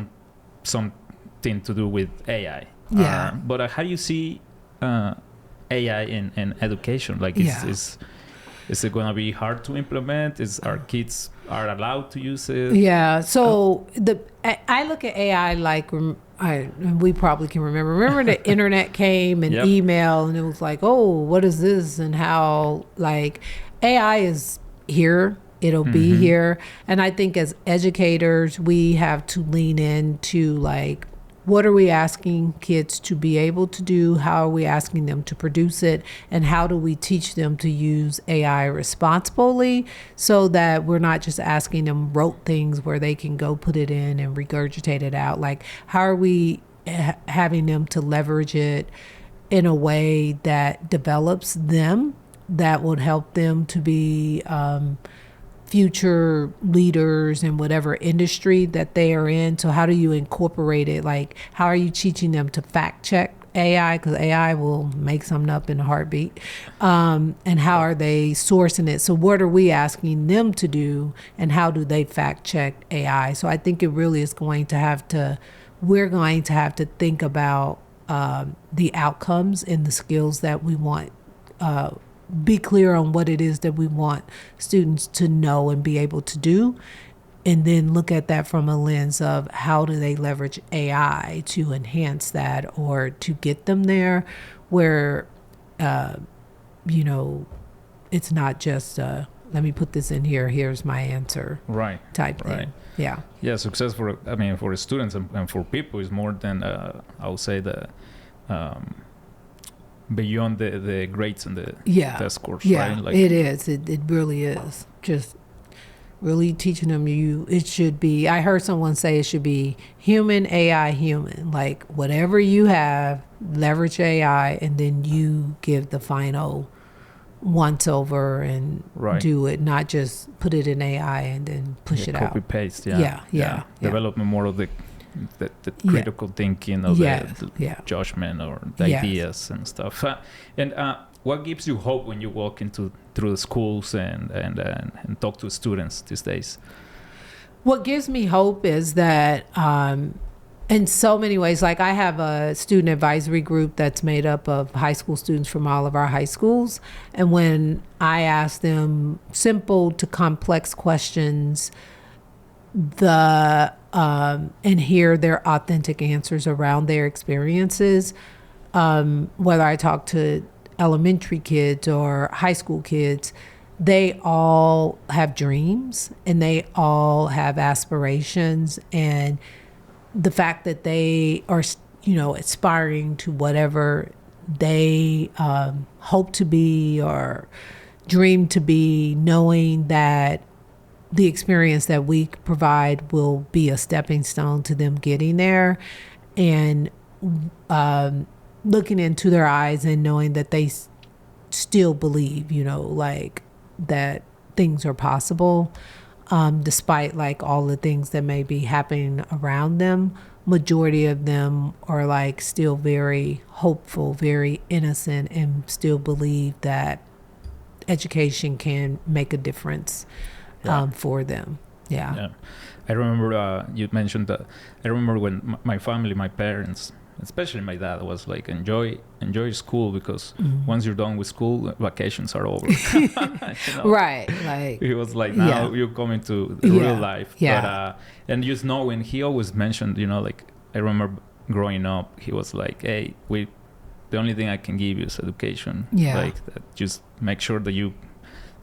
something to do with AI. But how do you see AI in education? Like, is it going to be hard to implement? Our kids are allowed to use it? Yeah. So I look at AI like we probably can remember the internet came and email, and it was like, oh, what is this? And how like AI is here. It'll be here. And I think as educators, we have to lean into like, what are we asking kids to be able to do? How are we asking them to produce it? And how do we teach them to use AI responsibly so that we're not just asking them rote things where they can go put it in and regurgitate it out? Like, how are we having them to leverage it in a way that develops them, that would help them to be future leaders in whatever industry that they are in? So how do you incorporate it? Like, how are you teaching them to fact check AI? Because AI will make something up in a heartbeat. And how are they sourcing it? So what are we asking them to do, and how do they fact check AI? So I think it really is we're going to have to think about the outcomes and the skills that we want, be clear on what it is that we want students to know and be able to do, and then look at that from a lens of how do they leverage AI to enhance that or to get them there where, it's not just, let me put this in here, here's my answer type thing. Yeah, success for students and for people is more than, I would say, beyond the grades and the test scores, right? Like, it is. It really is. Just really teaching them it should be, I heard someone say it should be human, AI, human. Like, whatever you have, leverage AI, and then you give the final once over and do it, not just put it in AI and then push it out. Copy paste, Development more of the critical thinking of the judgment or the ideas and stuff. And what gives you hope when you walk through the schools and talk to students these days? What gives me hope is that in so many ways, like I have a student advisory group that's made up of high school students from all of our high schools. And when I ask them simple to complex questions, and hear their authentic answers around their experiences, whether I talk to elementary kids or high school kids, they all have dreams and they all have aspirations, and the fact that they are aspiring to whatever they hope to be or dream to be, knowing that the experience that we provide will be a stepping stone to them getting there, and looking into their eyes and knowing that they still believe, like that things are possible, despite like all the things that may be happening around them. majority of them are like still very hopeful, very innocent, and still believe that education can make a difference for them. Yeah. I remember you mentioned that. I remember when my family, my parents, especially my dad, was like, enjoy school, because once you're done with school, vacations are over. You know? Right. Like he was like, now you're coming to the real life. Yeah. But and just knowing, he always mentioned, you know, like, I remember growing up, he was like, hey, the only thing I can give you is education. Yeah. Like, just make sure that you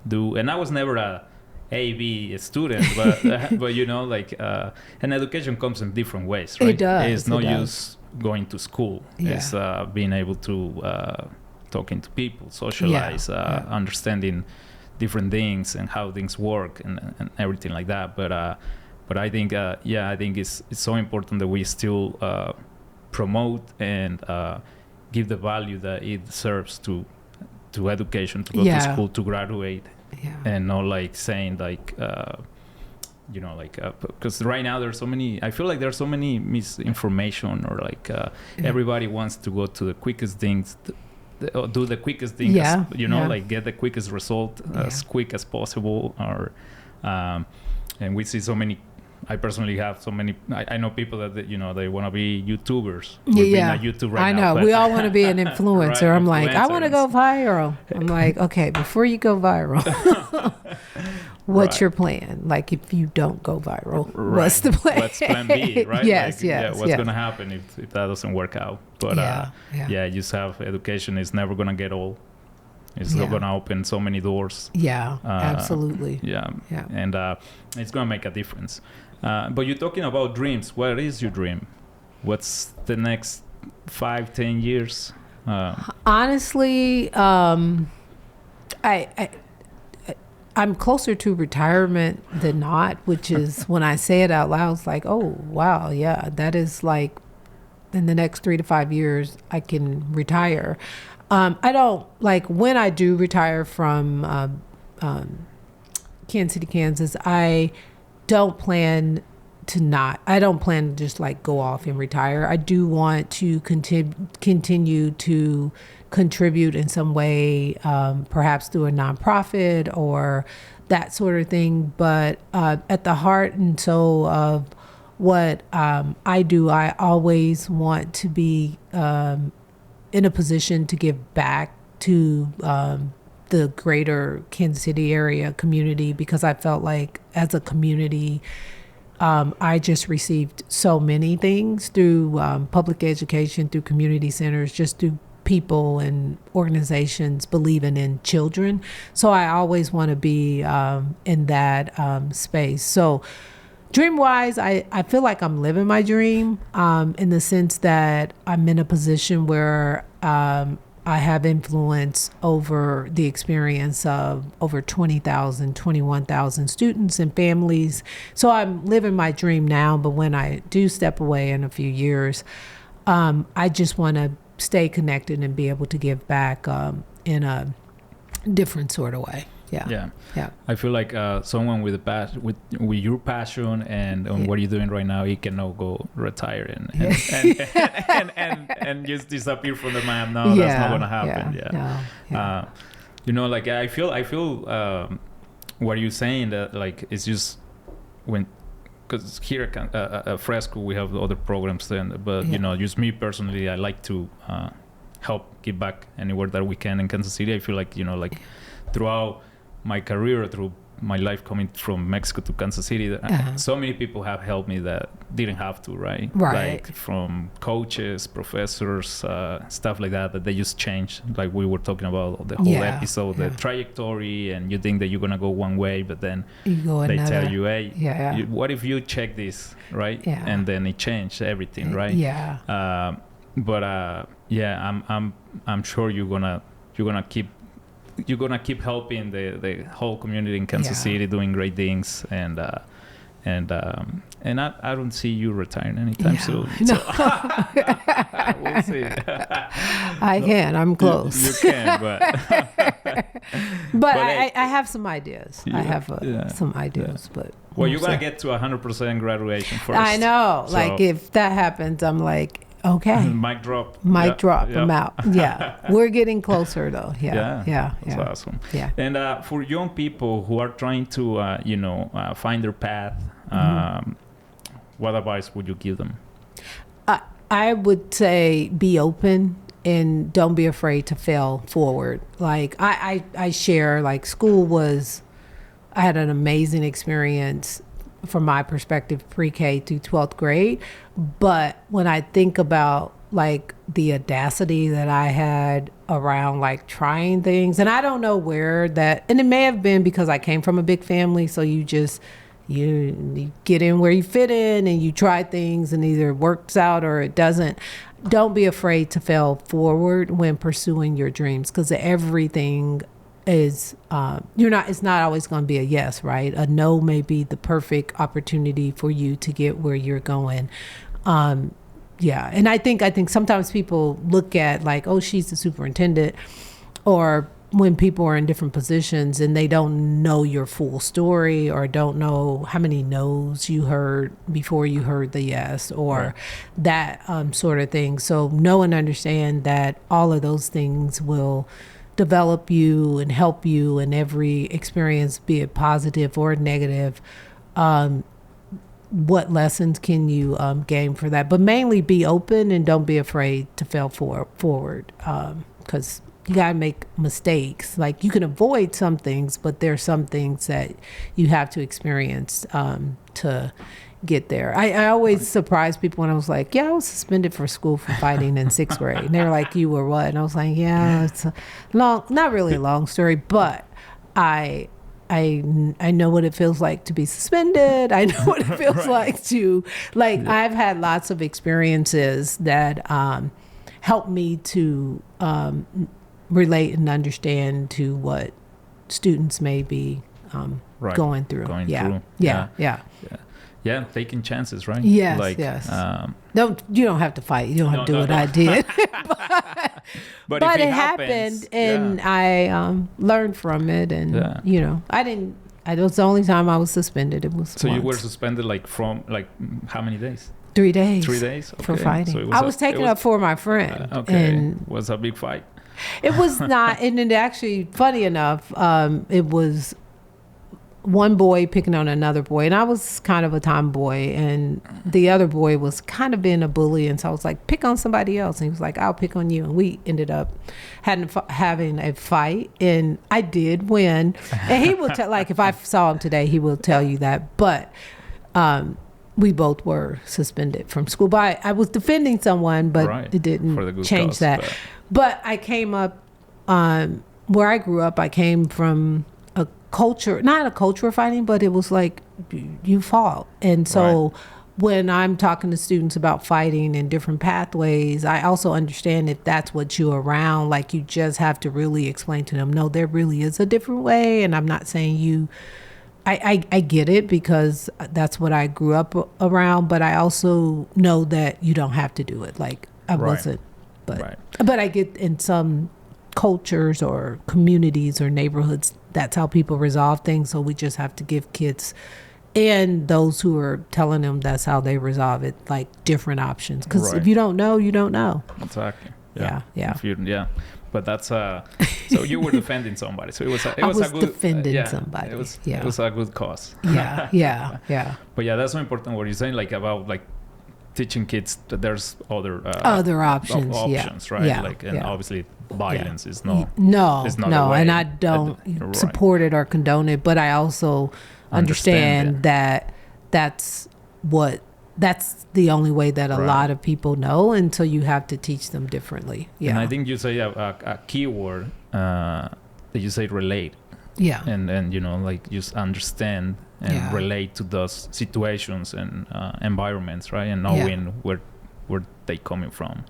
do. And I was never a B student, but you know, like, and education comes in different ways, right? It does. It's no use going to school. It's being able to talking to people, socialize, understanding different things and how things work and everything like that. But I think I think it's so important that we still promote and give the value that it deserves to education, to go to school, to graduate. And not like saying like you know, like because right now there's so many, I feel like there's so many misinformation, or like everybody wants to go to the quickest things, do the quickest thing, you know, like get the quickest result as quick as possible, or and we see so many. I personally have so many. I know people that you know, they want to be YouTubers. Being a YouTuber right I know. now, We all want to be an influencer. Right, I'm like, I want to go viral. I'm like, okay, before you go viral, what's your plan? Like, if you don't go viral, what's the plan? What's plan B, right? Yes, like, what's going to happen if that doesn't work out? But you just have education is never going to get old. It's not going to open so many doors. Yeah, absolutely. Yeah. And it's going to make a difference. But you're talking about dreams. What is your dream? What's the next 5-10 years? Honestly, I'm closer to retirement than not, which is when I say it out loud, it's like, oh, wow, yeah, that is like in the next 3 to 5 years, I can retire. I don't, like, when I do retire from Kansas City, Kansas, I don't plan to just like go off and retire. I do want to continue to contribute in some way, perhaps through a nonprofit or that sort of thing. But at the heart and soul of what I do, I always want to be in a position to give back to the greater Kansas City area community, because I felt like as a community, I just received so many things through public education, through community centers, just through people and organizations believing in children. So I always want to be in that space. So dream-wise, I feel like I'm living my dream in the sense that I'm in a position where I have influence over the experience of over 20,000, 21,000 students and families. So I'm living my dream now, but when I do step away in a few years, I just want to stay connected and be able to give back in a different sort of way. Yeah. I feel like someone with your passion and what you're doing right now, you can now go retire and just disappear from the map. No, that's not gonna happen. You know, like I feel what you're saying, that like it's just because here at Fresco we have other programs then, but you know, just me personally, I like to help give back anywhere that we can in Kansas City. I feel like, you know, like throughout my career, through my life coming from Mexico to Kansas City, so many people have helped me that didn't have to, right? Like from coaches, professors, stuff like that they just changed. Like we were talking about the whole episode, the trajectory, and you think that you're gonna go one way, but then they tell you, hey, what if you check this, right? And then it changed everything, right? I'm sure you're gonna keep helping the whole community in Kansas City, doing great things, and and I don't see you retiring anytime soon. No. So we'll see. I can. I'm close. You can, but I have some ideas. Yeah, I have some ideas, but well, you're gonna get to 100% graduation first. I know. So, like if that happens, I'm like, okay. Mic drop. Mic drop. Yeah. I'm out. Yeah. We're getting closer though. Yeah. That's awesome. Yeah. And for young people who are trying to, find their path, what advice would you give them? I would say be open and don't be afraid to fail forward. Like I share, like I had an amazing experience from my perspective, pre-K through 12th grade. But when I think about like the audacity that I had around like trying things, and I don't know where that, and it may have been because I came from a big family. So you get in where you fit in and you try things and either it works out or it doesn't. Don't be afraid to fail forward when pursuing your dreams, because everything is it's not always going to be a yes, right? A no may be the perfect opportunity for you to get where you're going. And I think sometimes people look at like, oh, she's the superintendent, or when people are in different positions and they don't know your full story or don't know how many no's you heard before you heard the yes, or that sort of thing. So know and understand that all of those things will develop you and help you in every experience, be it positive or negative. What lessons can you gain for that? But mainly be open and don't be afraid to fail forward, because you got to make mistakes. Like you can avoid some things, but there's some things that you have to experience to get there. I always surprise people when I was like, I was suspended for school for fighting in 6th grade. And they were like, you were what? And I was like, it's a not really a long story, but I know what it feels like to be suspended. I know what it feels like to, I've had lots of experiences that help me to relate and understand to what students may be going through. Yeah, taking chances, right? Yes, yes. You don't have to fight. You don't have to do what I did. but it happened, and I learned from it, and I didn't. It was the only time I was suspended. It was so once. You were suspended from how many days? 3 days. 3 days for fighting. So I was taking up for my friend. And it was a big fight. It was not, and it actually, funny enough, it was one boy picking on another boy, and I was kind of a tomboy, and the other boy was kind of being a bully, and so I was like, pick on somebody else, and he was like, I'll pick on you, and we ended up having a fight, and I did win, and he will tell, like if I saw him today, he will tell you that, but we both were suspended from school. But I was defending someone, but it didn't change that. But I came up, where I grew up, I came from a culture, not a culture of fighting, but it was like you fought. And so when I'm talking to students about fighting and different pathways, I also understand if that's what you're around, like you just have to really explain to them, no, there really is a different way. And I'm not saying I get it because that's what I grew up around, but I also know that you don't have to do it. Like I wasn't, but I get in some cultures or communities or neighborhoods, that's how people resolve things. So we just have to give kids and those who are telling them that's how they resolve it, like different options. Because if you don't know, you don't know. Exactly. Yeah. But that's so you were defending somebody. So I was defending somebody. It was a good cause. Yeah. But that's so important what you're saying, like about like teaching kids that there's other options, right? Yeah, obviously violence is no, and I don't support it or condone it, but I also understand that that's the only way that a lot of people know, and so you have to teach them differently. And I think you say a key word that you say relate. And like just understand and relate to those situations and environments, right? And knowing where they coming from.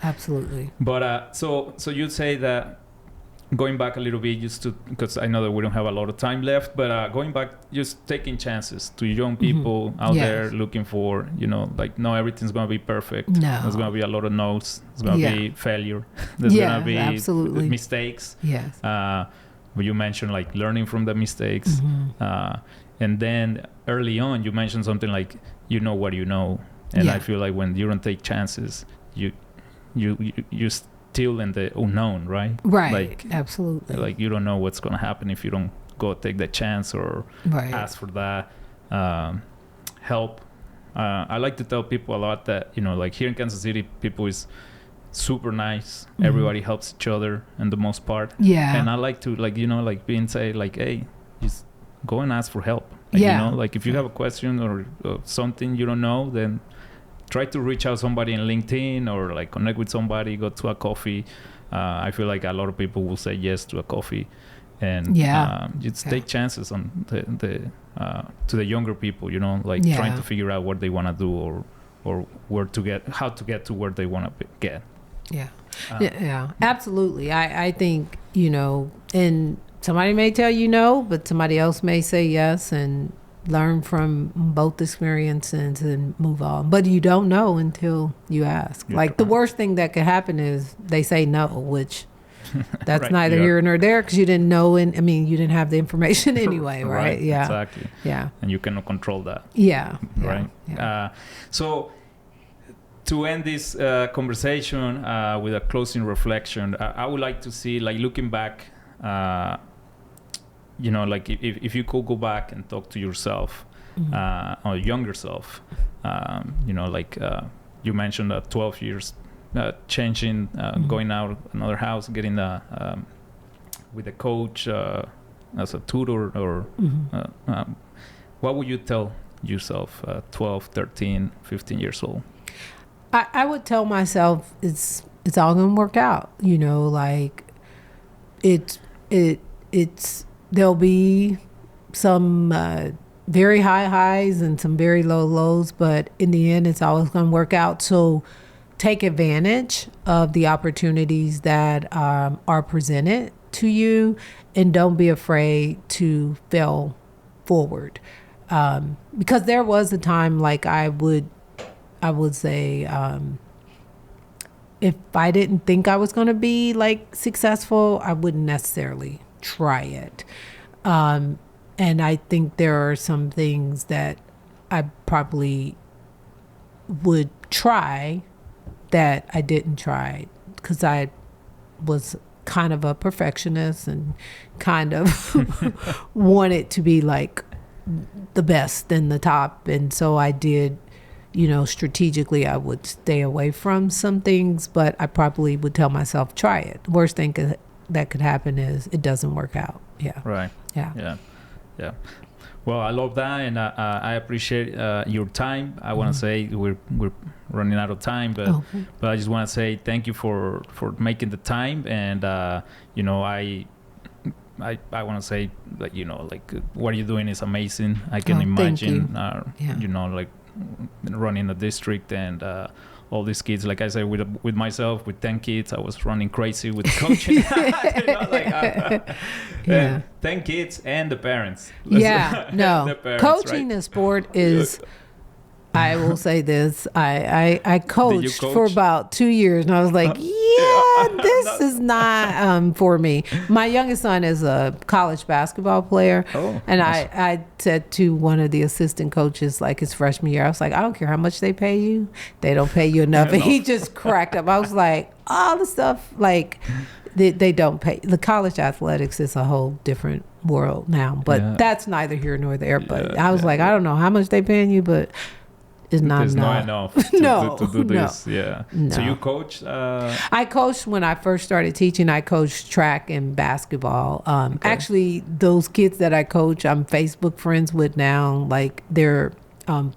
Absolutely. But so you'd say that going back a little bit, just to, because I know that we don't have a lot of time left, but going back, just taking chances to young people out there looking for, like, no, everything's going to be perfect. No. There's going to be a lot of no's. There's going to be failure. There's going to be absolutely. mistakes. Yes. But you mentioned, like, learning from the mistakes. And then early on, you mentioned something like, you know what you know. And I feel like when you don't take chances, you still in the unknown, right? Right. Like, absolutely. Like, you don't know what's going to happen if you don't go take the chance or ask for that help. I like to tell people a lot that, like, here in Kansas City, people is super nice. Everybody helps each other in the most part. Yeah. And I like to, like, like, being say, like, hey, just go and ask for help. Like, like, if you have a question or something you don't know, then try to reach out somebody in LinkedIn or, like, connect with somebody, go to a coffee. I feel like a lot of people will say yes to a coffee, and just take chances on the to the younger people, like trying to figure out what they want to do or how to get to where they want to get. Yeah, absolutely. I think, and somebody may tell you no, but somebody else may say yes, and learn from both experiences and move on. But you don't know until you ask. Like, the worst thing that could happen is they say no, which that's neither here nor there, because you didn't know, and you didn't have the information anyway, right? Yeah, exactly. Yeah, and you cannot control that. Yeah, right. Yeah. So to end this conversation with a closing reflection, I would like to see, like, looking back, like, if you could go back and talk to yourself, or younger self, like, you mentioned 12 years changing, going out another house, getting with a coach as a tutor, or what would you tell yourself 12, 13, 15 years old? I would tell myself it's all gonna work out. Like, it's there'll be some very high highs and some very low lows, but in the end, it's always going to work out. So take advantage of the opportunities that are presented to you, and don't be afraid to fail forward. Because there was a time, like, I would say, if I didn't think I was going to be, like, successful, I wouldn't necessarily try it. And I think there are some things that I probably would try that I didn't try, because I was kind of a perfectionist and kind of wanted to be, like, the best and the top. And so I did, strategically, I would stay away from some things, but I probably would tell myself, try it. The worst thing that could happen is it doesn't work out. Yeah. Right. Yeah. Well, I love that, and I appreciate your time. I want to say we're running out of time, but I just want to say thank you for making the time, and I want to say that, like, what you're doing is amazing. I can imagine like, running a district and all these kids. Like I said, with myself, with 10 kids, I was running crazy with coaching. 10 kids and the parents. The parents, coaching in sport is, I will say this, I coached for about 2 years, and I was like, this is not for me. My youngest son is a college basketball player, and nice. I said to one of the assistant coaches, like, his freshman year, I was like, I don't care how much they pay you, they don't pay you enough. And he just cracked up. I was like, all the stuff, like, they don't pay. The college athletics is a whole different world now, but that's neither here nor there. But I was like, I don't know how much they paying you, but it's not enough to do this. No. So you coach? I coached when I first started teaching. I coached track and basketball. Actually, those kids that I coach, I'm Facebook friends with now. Like, they're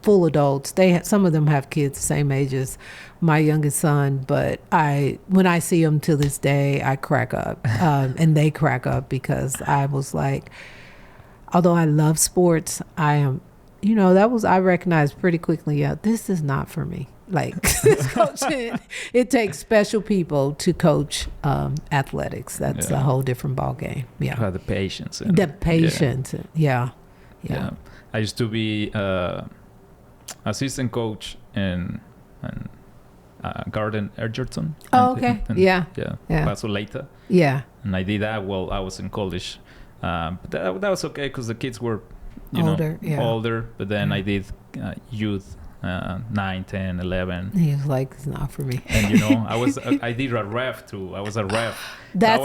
full adults. Some of them have kids the same age as my youngest son. But when I see them to this day, I crack up, and they crack up, because I was like, although I love sports, I recognized pretty quickly, this is not for me. Like coaching, it takes special people to coach athletics. That's a whole different ball game. Yeah, The patience. The patience. Yeah. I used to be assistant coach in Garden Edgerton. Oh, okay. Yeah. Paso Leita. Yeah. And I did that while I was in college. But that was okay because the kids were, older. But then I did youth, 9, 10, 11. He was like, it's not for me. And I did a ref too. I was a ref. That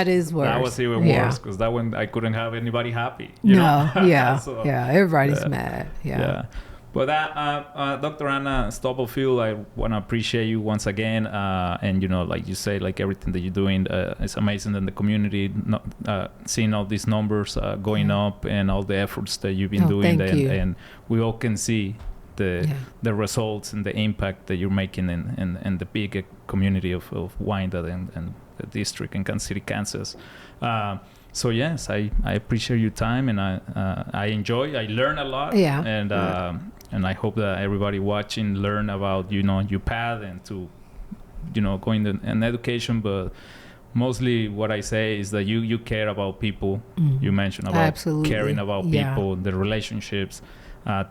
is worse. That was even worse because that one I couldn't have anybody happy. You know? So, everybody's mad. Yeah. But Dr. Anna Stubblefield, I want to appreciate you once again. And like you say, like everything that you're doing is amazing in the community. Seeing all these numbers going up and all the efforts that you've been doing, and we all can see the results and the impact that you're making in the big community of Wyandotte and the district in Kansas City, Kansas. So yes, I appreciate your time, and I learn a lot. And I hope that everybody watching learn about your path and to going in education. But mostly what I say is that you care about people. You mentioned about caring about people, the relationships,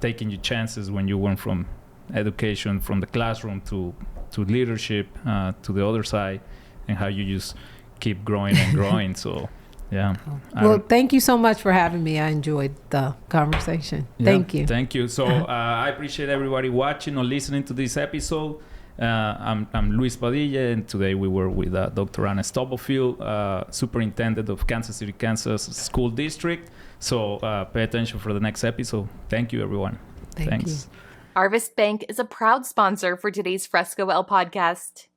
taking your chances when you went from education, from the classroom to leadership, to the other side, and how you just keep growing and growing. So. Yeah. Well, thank you so much for having me. I enjoyed the conversation. Thank you. Thank you. So I appreciate everybody watching or listening to this episode. I'm Luis Padilla, and today we were with Dr. Anna Stubblefield, Superintendent of Kansas City, Kansas School District. So pay attention for the next episode. Thank you, everyone. Thanks. Arvest Bank is a proud sponsor for today's Fresco El podcast.